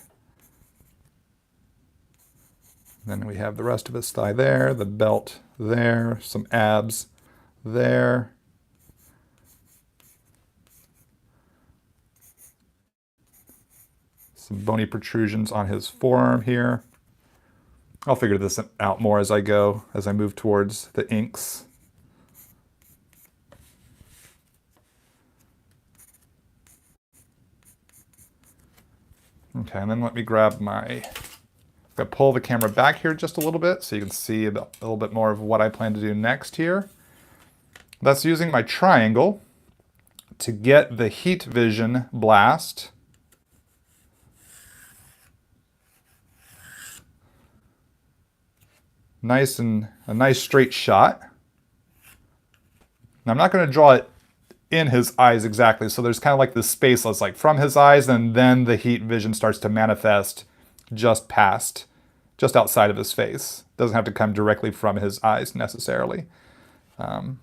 Then we have the rest of his thigh there, the belt there, some abs there. Some bony protrusions on his forearm here. I'll figure this out more as I go, as I move towards the inks. Okay, and then let me grab I'm gonna pull the camera back here just a little bit so you can see a little bit more of what I plan to do next here. That's using my triangle to get the heat vision blast. A nice straight shot. Now I'm not going to draw it in his eyes exactly. So there's kind of like this space that's like from his eyes, and then the heat vision starts to manifest just outside of his face. Doesn't have to come directly from his eyes necessarily. And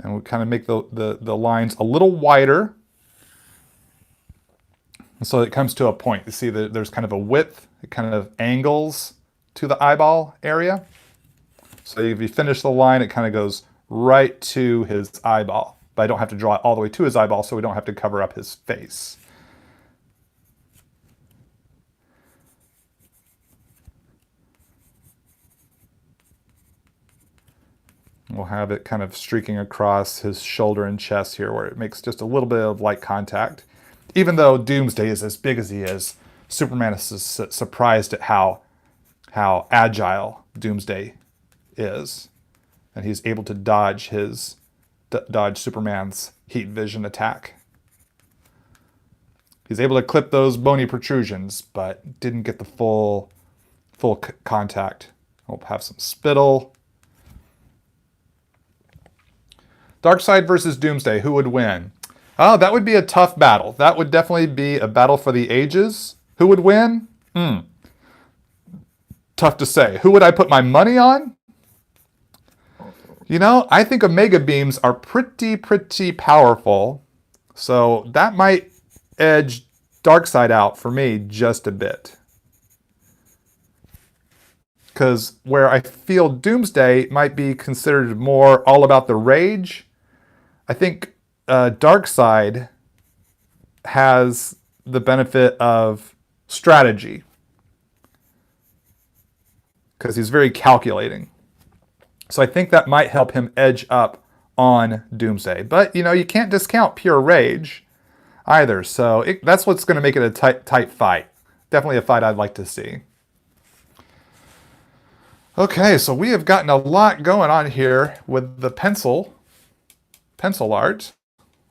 we'll kind of make the lines a little wider. So it comes to a point. You see that there's kind of a width. It kind of angles to the eyeball area. So if you finish the line, it kind of goes right to his eyeball. But I don't have to draw it all the way to his eyeball, so we don't have to cover up his face. We'll have it kind of streaking across his shoulder and chest here, where it makes just a little bit of light contact. Even though Doomsday is as big as he is, Superman is surprised at how agile Doomsday is. And he's able to dodge Superman's heat vision attack. He's able to clip those bony protrusions, but didn't get the full contact. We'll have some spittle. Darkseid versus Doomsday, who would win? Oh, that would be a tough battle. That would definitely be a battle for the ages. Who would win? Tough to say. Who would I put my money on? You know, I think Omega Beams are pretty powerful. So that might edge Darkseid out for me just a bit. Because where I feel Doomsday might be considered more all about the rage, I think Darkseid has the benefit of strategy. Because he's very calculating. So I think that might help him edge up on Doomsday. But, you know, you can't discount pure rage either. So that's what's going to make it a tight fight. Definitely a fight I'd like to see. Okay, so we have gotten a lot going on here with the pencil art.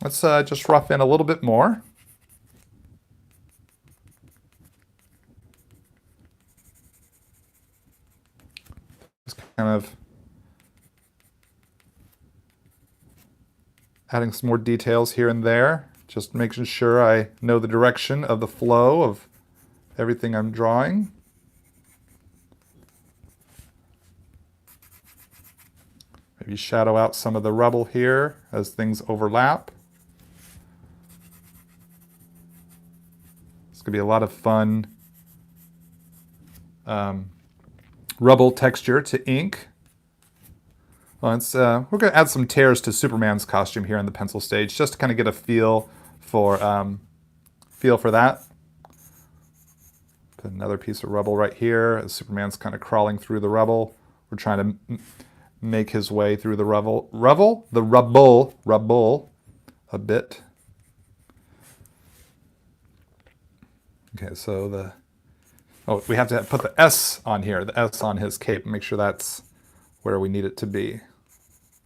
Let's just rough in a little bit more. Just kind of adding some more details here and there. Just making sure I know the direction of the flow of everything I'm drawing. Maybe shadow out some of the rubble here as things overlap. It's going to be a lot of fun rubble texture to ink. Well, we're going to add some tears to Superman's costume here in the pencil stage, just to kind of get a feel for that. Put another piece of rubble right here as Superman's kind of crawling through the rubble. We're trying to make his way through the rubble a bit. Okay, so we have to put the S on here, the S on his cape, and make sure that's where we need it to be.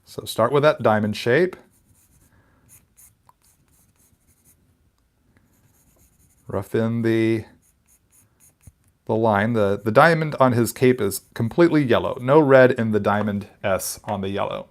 So start with that diamond shape. Rough in the line. The diamond on his cape is completely yellow. No red in the diamond S on the yellow.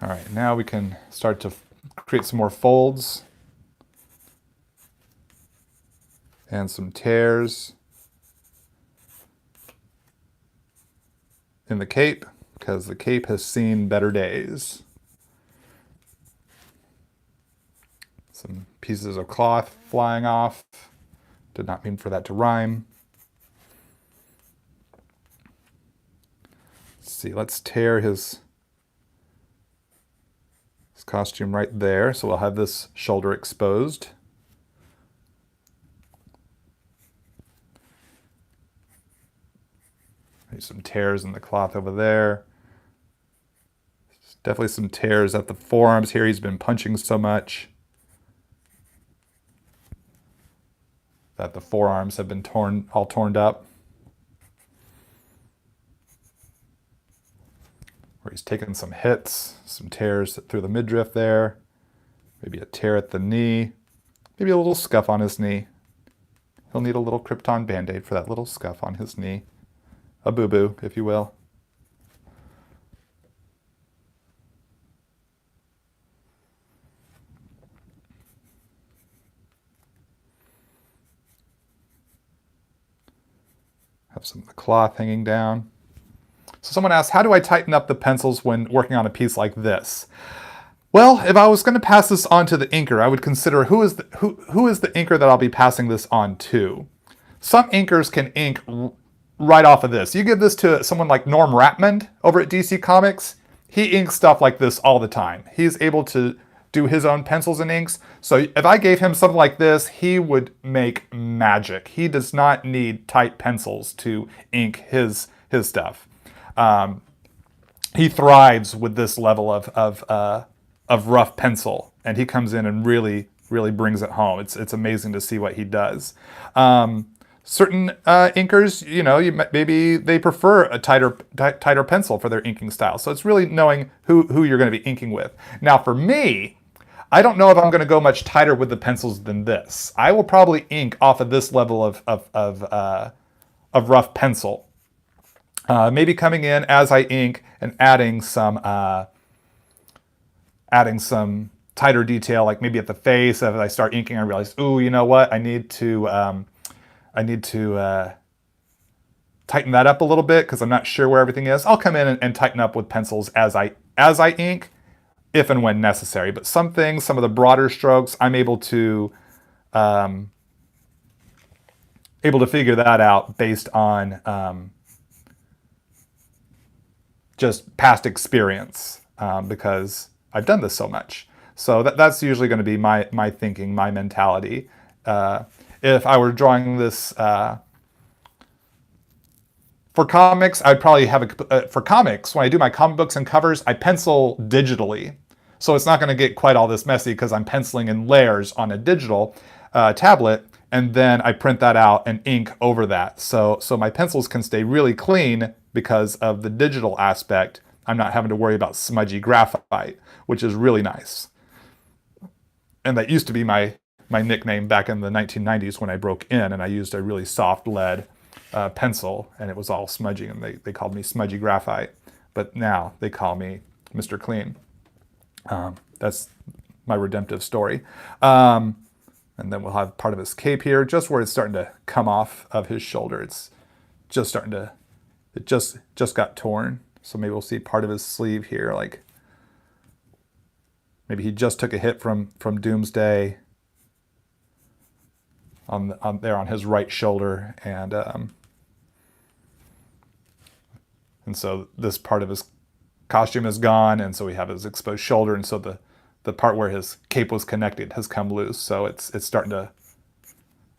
All right, now we can start to create some more folds and some tears in the cape, because the cape has seen better days. Some pieces of cloth flying off. Did not mean for that to rhyme. Let's see, let's tear his costume right there. So we'll have this shoulder exposed. There's some tears in the cloth over there. There's definitely some tears at the forearms here. He's been punching so much. that the forearms have been all torn up. Where he's taken some hits, some tears through the midriff there. Maybe a tear at the knee. Maybe a little scuff on his knee. He'll need a little Krypton Band-Aid for that little scuff on his knee. A boo-boo, if you will. Have some of the cloth hanging down. So someone asked, how do I tighten up the pencils when working on a piece like this? Well, if I was going to pass this on to the inker, I would consider who is the inker that I'll be passing this on to. Some inkers can ink right off of this. You give this to someone like Norm Rapmund over at DC Comics, he inks stuff like this all the time. He's able to do his own pencils and inks. So if I gave him something like this, he would make magic. He does not need tight pencils to ink his stuff. He thrives with this level of rough pencil, and he comes in and really brings it home. It's amazing to see what he does. Certain inkers, maybe they prefer a tighter pencil for their inking style. So it's really knowing who you're going to be inking with. Now for me, I don't know if I'm going to go much tighter with the pencils than this. I will probably ink off of this level of rough pencil. Maybe coming in as I ink and adding some tighter detail, like maybe at the face. As I start inking, I realize, ooh, you know what? I need to tighten that up a little bit because I'm not sure where everything is. I'll come in and tighten up with pencils as I ink, if and when necessary. But some things, some of the broader strokes, I'm able to figure that out based on just past experience, because I've done this so much. So that's usually going to be my thinking, my mentality. If I were drawing this for comics, I'd probably have for comics, when I do my comic books and covers, I pencil digitally. So it's not going to get quite all this messy because I'm penciling in layers on a digital tablet, and then I print that out and ink over that. So my pencils can stay really clean because of the digital aspect. I'm not having to worry about smudgy graphite, which is really nice. And that used to be my nickname back in the 1990s when I broke in, and I used a really soft lead pencil, and it was all smudgy, and they called me Smudgy Graphite. But now they call me Mr. Clean. That's my redemptive story. And then we'll have part of his cape here, just where it's starting to come off of his shoulder. It's just starting to, it just got torn. So maybe we'll see part of his sleeve here, like maybe he just took a hit from Doomsday on there on his right shoulder, and so this part of his costume is gone, and so we have his exposed shoulder, and so the part where his cape was connected has come loose. So it's starting to,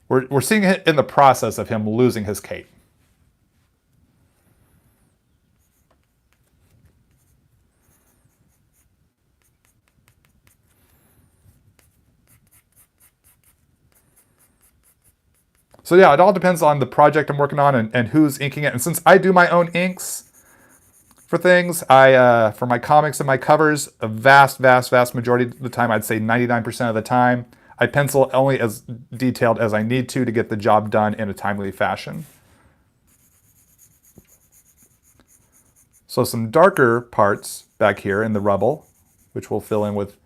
we're seeing it in the process of him losing his cape. So yeah, it all depends on the project I'm working on and who's inking it. And since I do my own inks for things, for my comics and my covers, a vast majority of the time, I'd say 99% of the time, I pencil only as detailed as I need to get the job done in a timely fashion. So some darker parts back here in the rubble, which we'll fill in with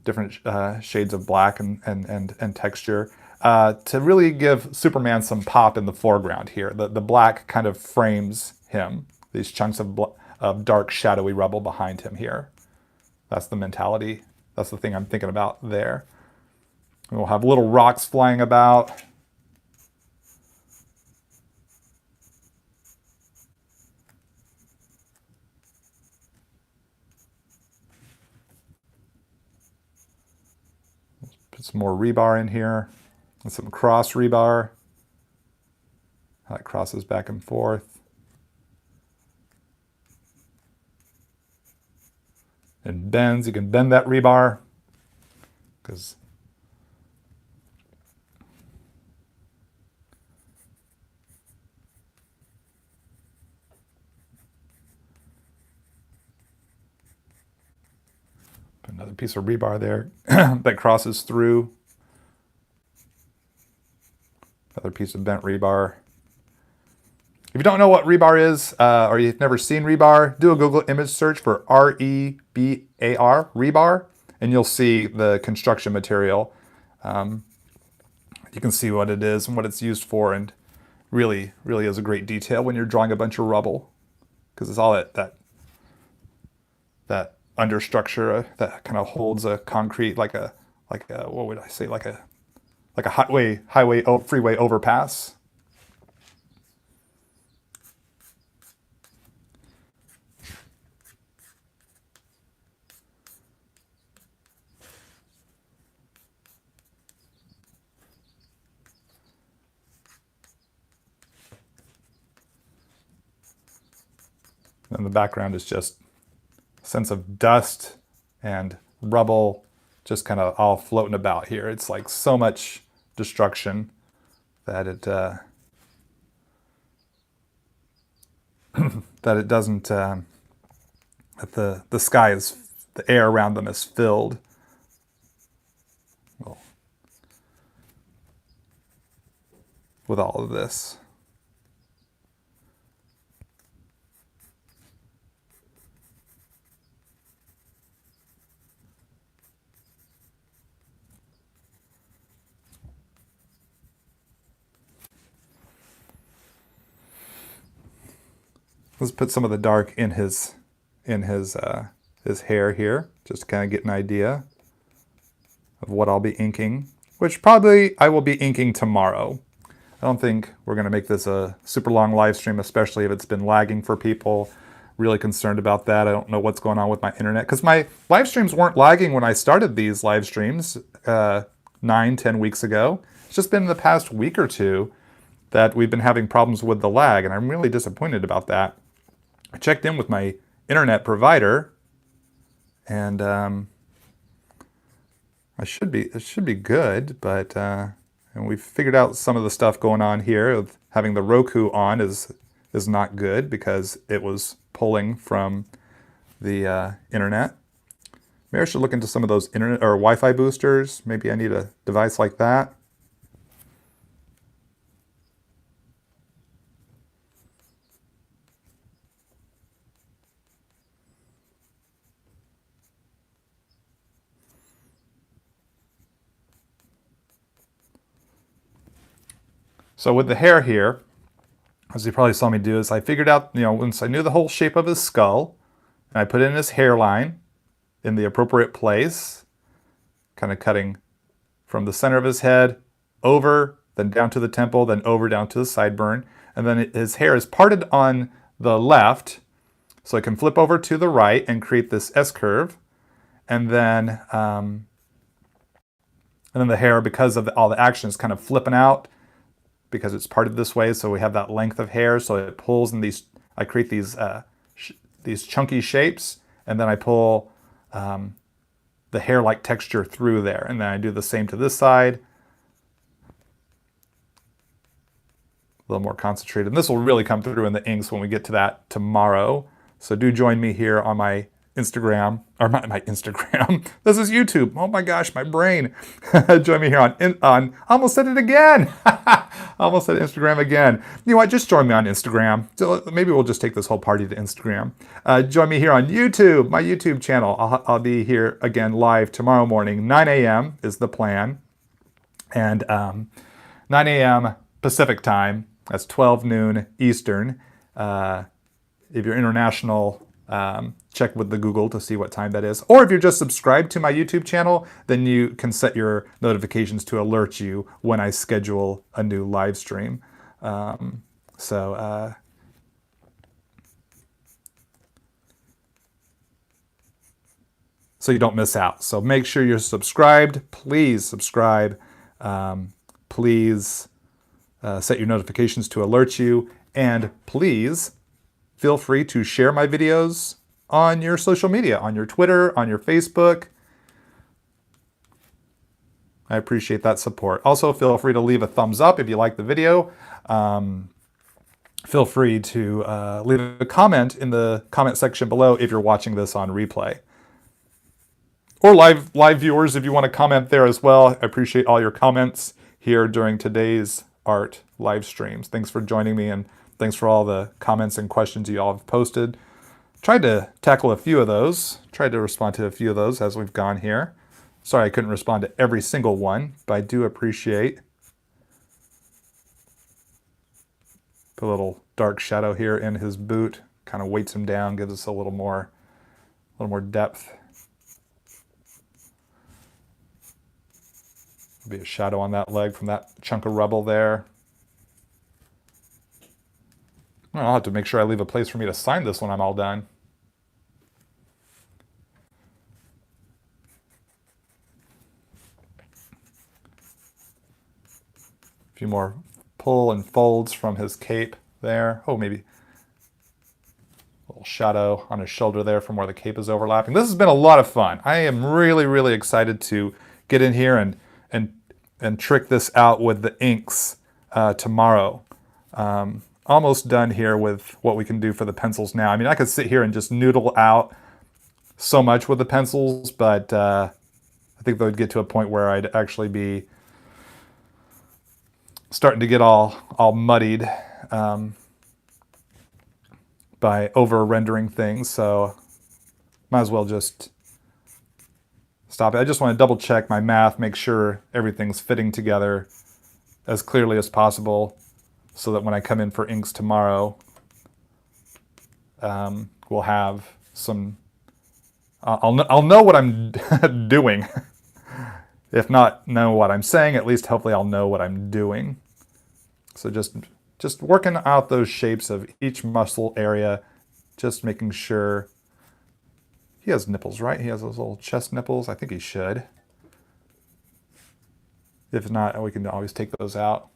different shades of black and texture. To really give Superman some pop in the foreground here. The black kind of frames him, these chunks of dark, shadowy rubble behind him here. That's the mentality. That's the thing I'm thinking about there. And we'll have little rocks flying about. Put some more rebar in here. And some cross rebar. How it crosses back and forth. And bends, you can bend that rebar, because Another piece of rebar there that crosses through. Another piece of bent rebar. If you don't know what rebar is, or you've never seen rebar, do a Google image search for R-E-B-A-R, rebar, and you'll see the construction material. You can see what it is and what it's used for, and really is a great detail when you're drawing a bunch of rubble, because it's all that understructure that kind of holds a concrete, like a what would I say, like a freeway overpass. And the background is just a sense of dust and rubble just kind of all floating about here. It's like so much destruction that it that it doesn't that the sky is, the air around them is filled. Well, with all of this. Let's put some of the dark in his hair here, just to kind of get an idea of what I'll be inking, which probably I will be inking tomorrow. I don't think we're going to make this a super long live stream, especially if it's been lagging for people. Really concerned about that. I don't know what's going on with my internet, because my live streams weren't lagging when I started these live streams 9-10 weeks ago. It's just been the past week or two that we've been having problems with the lag, and I'm really disappointed about that. I checked in with my internet provider, and it should be good, but and we've figured out some of the stuff going on here. Having the Roku on is not good because it was pulling from the internet. Maybe I should look into some of those internet or Wi-Fi boosters. Maybe I need a device like that. So with the hair here, as you probably saw me do, is I figured out, once I knew the whole shape of his skull, and I put in his hairline in the appropriate place, kind of cutting from the center of his head over, then down to the temple, then over down to the sideburn, and then his hair is parted on the left, so I can flip over to the right and create this S-curve, and then the hair, because of all the action, is kind of flipping out, because it's parted this way, so we have that length of hair, so it pulls in these, I create these chunky shapes, and then I pull the hair-like texture through there, and then I do the same to this side. A little more concentrated, and this will really come through in the inks when we get to that tomorrow, so do join me here on my Instagram, or my Instagram. This is YouTube. Oh my gosh, my brain. Join me here on almost said it again. Almost said Instagram again. You know what? Just join me on Instagram. So maybe we'll just take this whole party to Instagram. Join me here on YouTube, my YouTube channel. I'll be here again live tomorrow morning. 9 a.m. is the plan. And 9 a.m. Pacific time. That's 12 noon Eastern. If you're international, check with the Google to see what time that is. Or if you're just subscribed to my YouTube channel, then you can set your notifications to alert you when I schedule a new live stream. So you don't miss out. So make sure you're subscribed. Please subscribe. Please set your notifications to alert you. And please feel free to share my videos on your social media, on your Twitter, on your Facebook. I appreciate that support. Also, feel free to leave a thumbs up if you like the video. Feel free to leave a comment in the comment section below if you're watching this on replay. or live viewers, if you want to comment there as well. I appreciate all your comments here during today's art live streams. Thanks for joining me, and thanks for all the comments and questions you all have posted. Tried to tackle a few of those, tried to respond to a few of those as we've gone here. Sorry I couldn't respond to every single one, but I do appreciate. Put a little dark shadow here in his boot, kind of weights him down, gives us a little more depth. Be a shadow on that leg from that chunk of rubble there. I'll have to make sure I leave a place for me to sign this when I'm all done. A few more pull and folds from his cape there. Oh, maybe a little shadow on his shoulder there from where the cape is overlapping. This has been a lot of fun. I am really, really excited to get in here and trick this out with the inks tomorrow. Almost done here with what we can do for the pencils now. I mean, I could sit here and just noodle out so much with the pencils, but I think they would get to a point where I'd actually be starting to get all muddied by over-rendering things, so might as well just stop it. I just want to double check my math, make sure everything's fitting together as clearly as possible, so that when I come in for inks tomorrow, we'll have some, I'll know what I'm doing. If not know what I'm saying, at least hopefully I'll know what I'm doing. So just working out those shapes of each muscle area, just making sure. He has nipples, right? He has those little chest nipples. I think he should. If not, we can always take those out.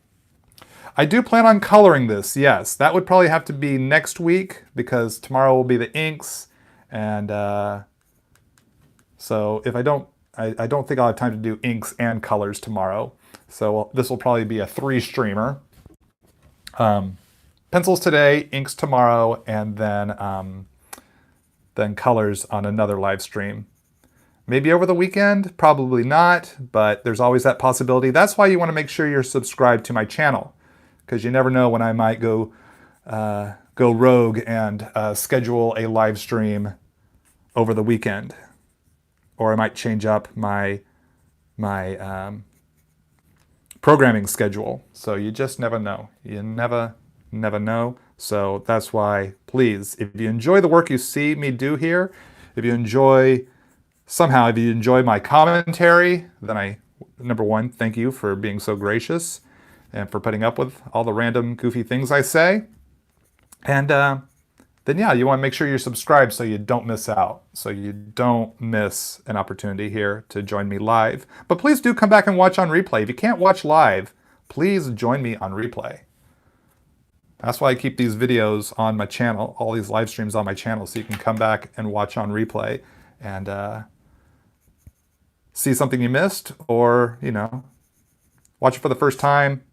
I do plan on coloring this, yes. That would probably have to be next week, because tomorrow will be the inks. And so if I don't think I'll have time to do inks and colors tomorrow. So this will probably be a 3-streamer. Pencils today, inks tomorrow, and then colors on another live stream. Maybe over the weekend, probably not, but there's always that possibility. That's why you want to make sure you're subscribed to my channel, because you never know when I might go rogue and schedule a live stream over the weekend, or I might change up my programming schedule. So you just never know. You never know. So that's why, please, if you enjoy the work you see me do here, if you enjoy my commentary, then number one, thank you for being so gracious and for putting up with all the random goofy things I say. And then yeah, you want to make sure you're subscribed so you don't miss out, so you don't miss an opportunity here to join me live. But please do come back and watch on replay. If you can't watch live, please join me on replay. That's why I keep these videos on my channel, all these live streams on my channel, so you can come back and watch on replay and see something you missed, or, watch it for the first time,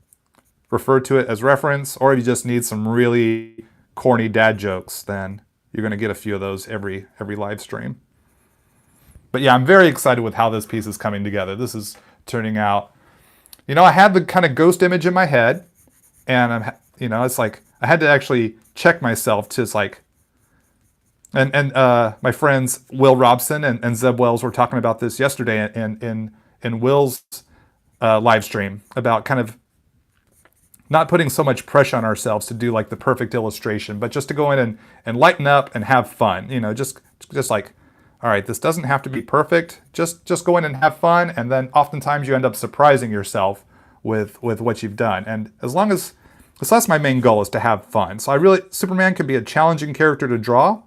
refer to it as reference, or if you just need some really corny dad jokes, then you're going to get a few of those every live stream. But yeah, I'm very excited with how this piece is coming together. This is turning out, I had the kind of ghost image in my head, and it's like I had to actually check myself to, it's like, and my friends Will Robson and Zeb Wells were talking about this yesterday in Will's live stream, about kind of not putting so much pressure on ourselves to do like the perfect illustration, but just to go in and lighten up and have fun. Just like, all right, this doesn't have to be perfect. Just go in and have fun, and then oftentimes you end up surprising yourself with what you've done. And so that's my main goal, is to have fun. So Superman can be a challenging character to draw.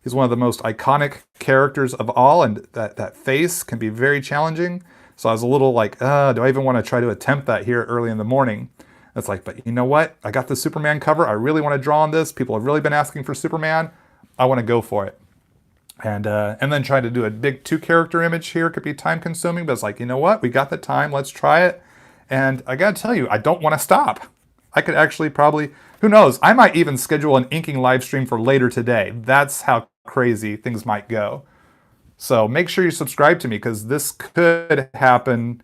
He's one of the most iconic characters of all, and that face can be very challenging. So I was a little like, do I even want to try to attempt that here early in the morning? It's like, but you know what? I got the Superman cover. I really want to draw on this. People have really been asking for Superman. I want to go for it. And then trying to do a big 2-character image here could be time consuming, but it's like, you know what? We got the time. Let's try it. And I got to tell you, I don't want to stop. I could actually probably, who knows? I might even schedule an inking live stream for later today. That's how crazy things might go. So make sure you subscribe to me because this could happen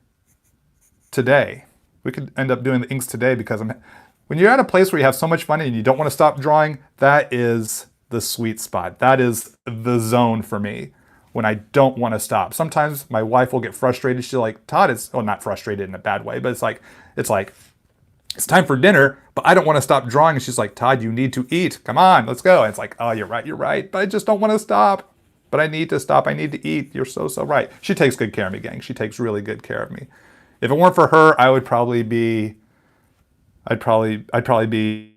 today. We could end up doing the inks today because when you're at a place where you have so much fun and you don't want to stop drawing, that is the sweet spot. That is the zone for me when I don't want to stop. Sometimes my wife will get frustrated. She's like, Todd, well, not frustrated in a bad way, but it's like, it's time for dinner, but I don't want to stop drawing. And she's like, Todd, you need to eat. Come on, let's go. And it's like, oh, you're right. But I just don't want to stop. But I need to stop. I need to eat. You're so right. She takes good care of me, gang. She takes really good care of me. If it weren't for her, I'd probably be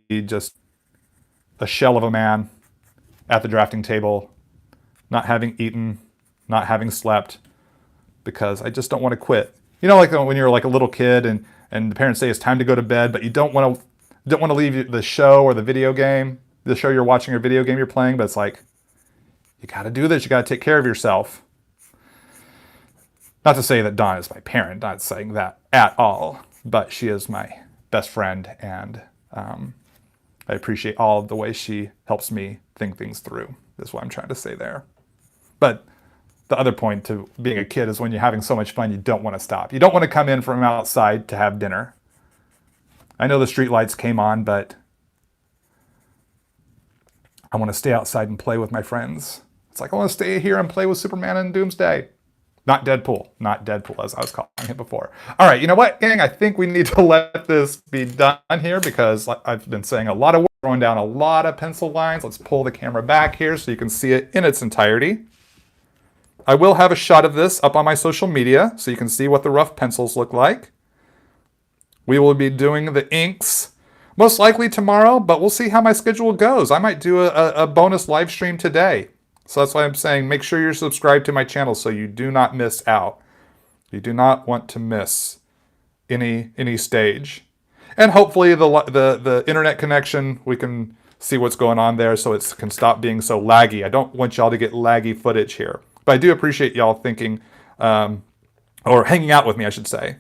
just a shell of a man at the drafting table, not having eaten, not having slept, because I just don't want to quit. You know, like when you're like a little kid and the parents say it's time to go to bed, but you don't want to leave the show or the video game, the show you're watching or video game you're playing, but it's like, you got to do this. You got to take care of yourself. Not to say that Dawn is my parent, not saying that at all, but she is my best friend, and I appreciate all of the ways she helps me think things through. That's what I'm trying to say there. But the other point to being a kid is when you're having so much fun, you don't want to stop. You don't want to come in from outside to have dinner. I know the street lights came on, but I want to stay outside and play with my friends. It's like, I want to stay here and play with Superman and Doomsday. Not Deadpool as I was calling him before. All right, you know what, gang? I think we need to let this be done here because I've been saying a lot of work, throwing down a lot of pencil lines. Let's pull the camera back here so you can see it in its entirety. I will have a shot of this up on my social media so you can see what the rough pencils look like. We will be doing the inks most likely tomorrow, but we'll see how my schedule goes. I might do a bonus live stream today. So that's why I'm saying make sure you're subscribed to my channel so you do not miss out. You do not want to miss any stage. And hopefully the internet connection, we can see what's going on there so it can stop being so laggy. I don't want y'all to get laggy footage here. But I do appreciate y'all thinking, or hanging out with me, I should say.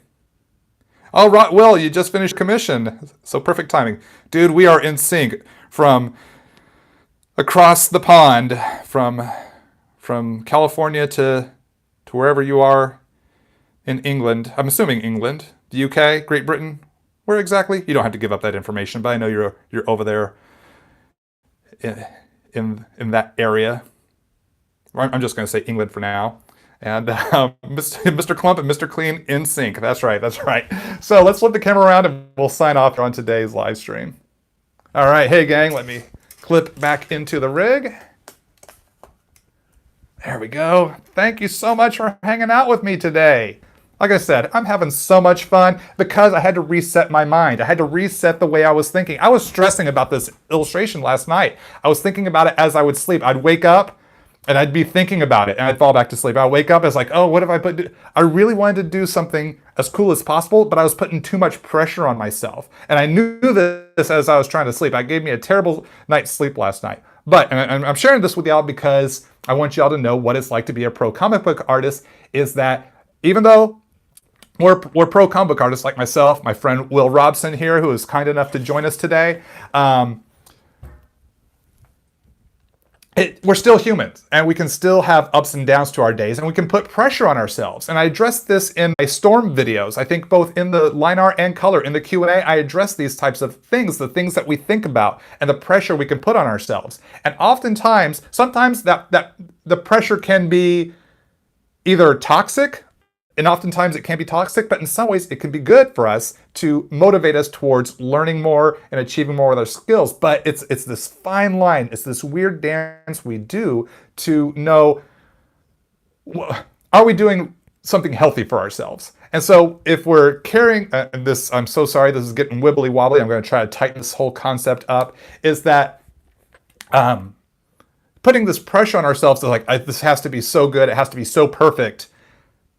All right, Will, you just finished commission. So perfect timing. Dude, we are in sync from across the pond, from California to wherever you are in England. I'm assuming England, the UK, Great Britain. Where exactly? You don't have to give up that information, but I know you're over there in that area. I'm just going to say England for now. And Mr. Clump and Mr. Clean in sync. That's right. So let's flip the camera around and we'll sign off on today's live stream. All right. Hey, gang, let me clip back into the rig. There we go. Thank you so much for hanging out with me today. Like I said, I'm having so much fun because I had to reset my mind. I had to reset the way I was thinking. I was stressing about this illustration last night. I was thinking about it as I would sleep. I'd wake up and I'd be thinking about it and I'd fall back to sleep. I'd wake up, it's like, oh, what have I put? I really wanted to do something as cool as possible, but I was putting too much pressure on myself. And I knew this as I was trying to sleep. It gave me a terrible night's sleep last night. But, and I'm sharing this with y'all because I want y'all to know what it's like to be a pro comic book artist, is that even though we're pro comic book artists like myself, my friend Will Robson here, who is kind enough to join us today, we're still humans, and we can still have ups and downs to our days, and we can put pressure on ourselves. And I addressed this in my Storm videos. I think both in the line art and color. In the Q&A, I address these types of things, the things that we think about, and the pressure we can put on ourselves. And oftentimes, sometimes the pressure can be either toxic, and oftentimes it can be toxic, but in some ways it can be good for us to motivate us towards learning more and achieving more with our skills. But it's this fine line, it's this weird dance we do to know, are we doing something healthy for ourselves? And so if we're carrying this, I'm so sorry, this is getting wibbly wobbly, I'm going to try to tighten this whole concept up, is that putting this pressure on ourselves to like, this has to be so good, it has to be so perfect.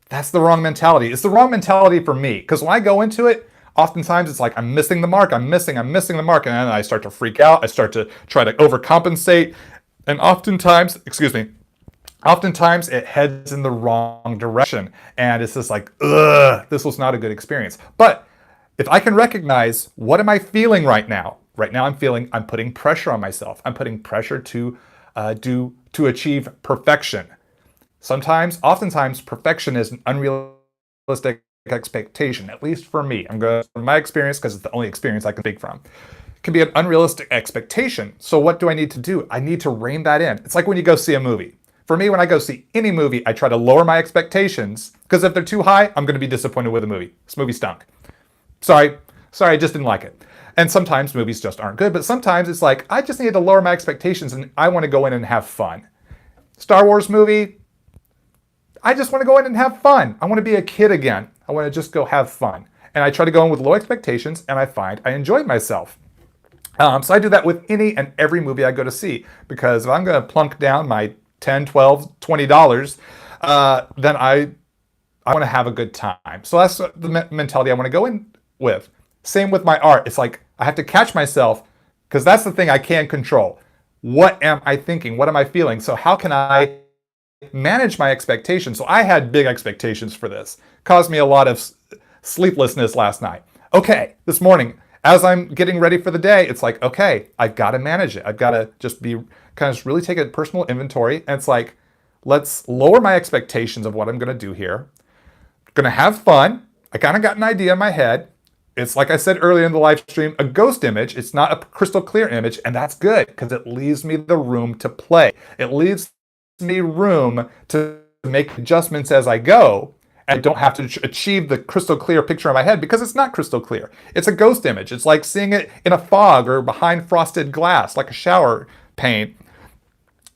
That's the wrong mentality. It's the wrong mentality for me, because when I go into it, oftentimes it's like I'm missing the mark, I'm missing the mark, and then I start to freak out, I start to try to overcompensate, and oftentimes it heads in the wrong direction, and it's just like, ugh, this was not a good experience. But if I can recognize, what am I feeling right now? Right now I'm putting pressure on myself. I'm putting pressure to achieve perfection. Oftentimes, perfection is an unrealistic expectation, at least for me. I'm going from my experience because it's the only experience I can speak from. It can be an unrealistic expectation. So what do I need to do? I need to rein that in. It's like when you go see a movie. For me, when I go see any movie, I try to lower my expectations because if they're too high, I'm going to be disappointed with the movie. This movie stunk. Sorry, I just didn't like it. And sometimes movies just aren't good, but sometimes it's like, I just need to lower my expectations and I want to go in and have fun. Star Wars movie, I just want to go in and have fun. I want to be a kid again. I want to just go have fun. And I try to go in with low expectations and I find I enjoy myself. So I do that with any and every movie I go to see, because if I'm going to plunk down my $10, $12, $20, then I want to have a good time. So that's the mentality I want to go in with. Same with my art. It's like I have to catch myself, because that's the thing I can control. What am I thinking? What am I feeling? So how can I manage my expectations? So I had big expectations for this. Caused me a lot of sleeplessness last night. Okay, this morning, as I'm getting ready for the day, it's like, okay, I've got to manage it. I've got to just really take a personal inventory. And it's like, let's lower my expectations of what I'm going to do here. I'm going to have fun. I kind of got an idea in my head. It's like I said earlier in the live stream, a ghost image. It's not a crystal clear image, and that's good because it leaves me the room to play. It leaves me room to make adjustments as I go. I don't have to achieve the crystal clear picture in my head because it's not crystal clear. It's a ghost image. It's like seeing it in a fog or behind frosted glass, like a shower pane.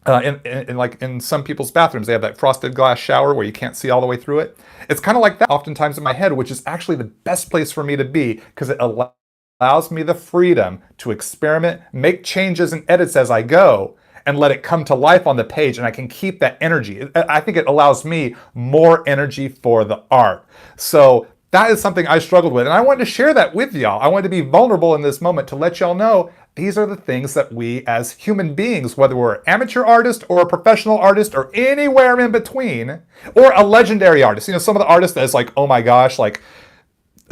In some people's bathrooms, they have that frosted glass shower where you can't see all the way through it. It's kind of like that oftentimes in my head, which is actually the best place for me to be because it allows me the freedom to experiment, make changes and edits as I go, and let it come to life on the page, and I can keep that energy. I think it allows me more energy for the art. So that is something I struggled with, and I wanted to share that with y'all. I wanted to be vulnerable in this moment to let y'all know these are the things that we as human beings, whether we're an amateur artist or a professional artist or anywhere in between, or a legendary artist. You know, some of the artists that's like, oh my gosh, like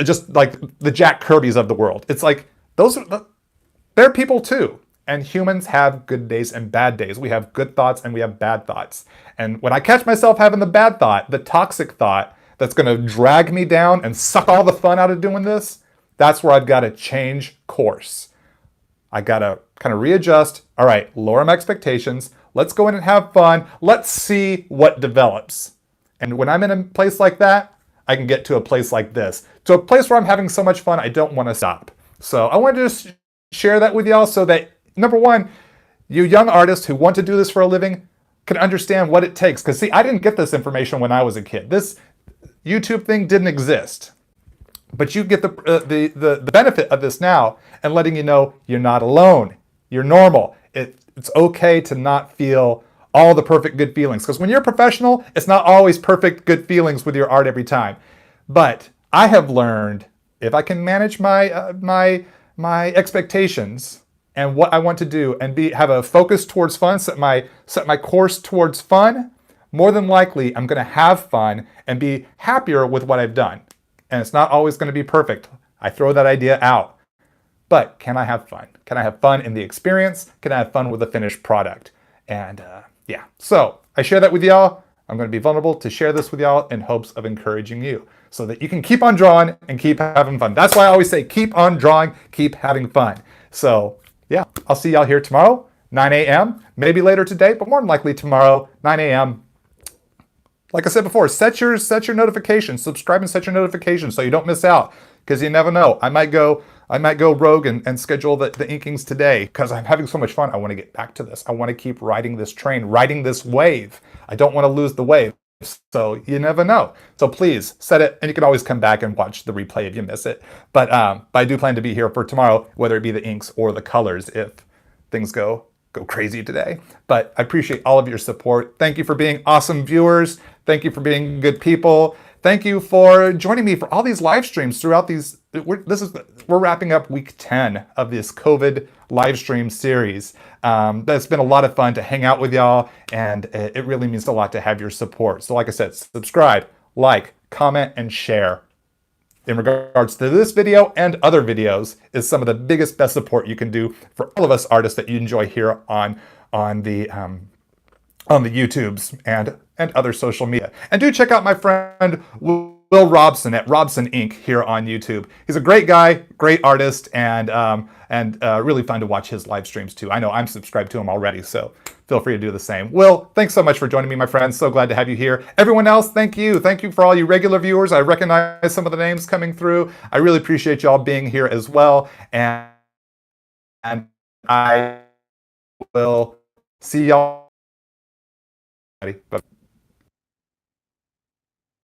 just like the Jack Kirbys of the world. It's like, they're people too. And humans have good days and bad days. We have good thoughts and we have bad thoughts. And when I catch myself having the bad thought, the toxic thought that's going to drag me down and suck all the fun out of doing this, that's where I've got to change course. I got to kind of readjust. All right, lower my expectations. Let's go in and have fun. Let's see what develops. And when I'm in a place like that, I can get to a place like this. To a place where I'm having so much fun, I don't want to stop. So I wanted to just share that with y'all so that, number one, you young artists who want to do this for a living can understand what it takes. Because see, I didn't get this information when I was a kid. This YouTube thing didn't exist. But you get the benefit of this now and letting you know you're not alone. You're normal. It's okay to not feel all the perfect good feelings. Because when you're a professional, it's not always perfect good feelings with your art every time. But I have learned if I can manage my expectations and what I want to do and have a focus towards fun, set my course towards fun, more than likely I'm going to have fun and be happier with what I've done. And it's not always going to be perfect. I throw that idea out. But can I have fun? Can I have fun in the experience? Can I have fun with the finished product? And yeah, so I share that with y'all. I'm going to be vulnerable to share this with y'all in hopes of encouraging you so that you can keep on drawing and keep having fun. That's why I always say keep on drawing, keep having fun. So yeah, I'll see y'all here tomorrow, 9 a.m., maybe later today, but more than likely tomorrow, 9 a.m. Like I said before, set your notifications, subscribe and set your notifications so you don't miss out, because you never know. I might go rogue and schedule the inkings today because I'm having so much fun. I want to get back to this. I want to keep riding this train, riding this wave. I don't want to lose the wave. So you never know. So please set it, and you can always come back and watch the replay if you miss it. But I do plan to be here for tomorrow, whether it be the inks or the colors if things go crazy today. But I appreciate all of your support. Thank you for being awesome viewers. Thank you for being good people. Thank you for joining me for all these live streams throughout these. We're wrapping up week 10 of this COVID live stream series. That's been a lot of fun to hang out with y'all, and it really means a lot to have your support. So like I said, subscribe, like, comment, and share. In regards to this video and other videos is some of the biggest, best support you can do for all of us artists that you enjoy here on the on the YouTubes and other social media. And do check out my friend Will Robson at Robson Inc. here on YouTube. He's a great guy, great artist, and really fun to watch his live streams too. I know I'm subscribed to him already, so feel free to do the same. Will, thanks so much for joining me, my friend. So glad to have you here. Everyone else, thank you. Thank you for all you regular viewers. I recognize some of the names coming through. I really appreciate y'all being here as well. And I will see y'all. Bye.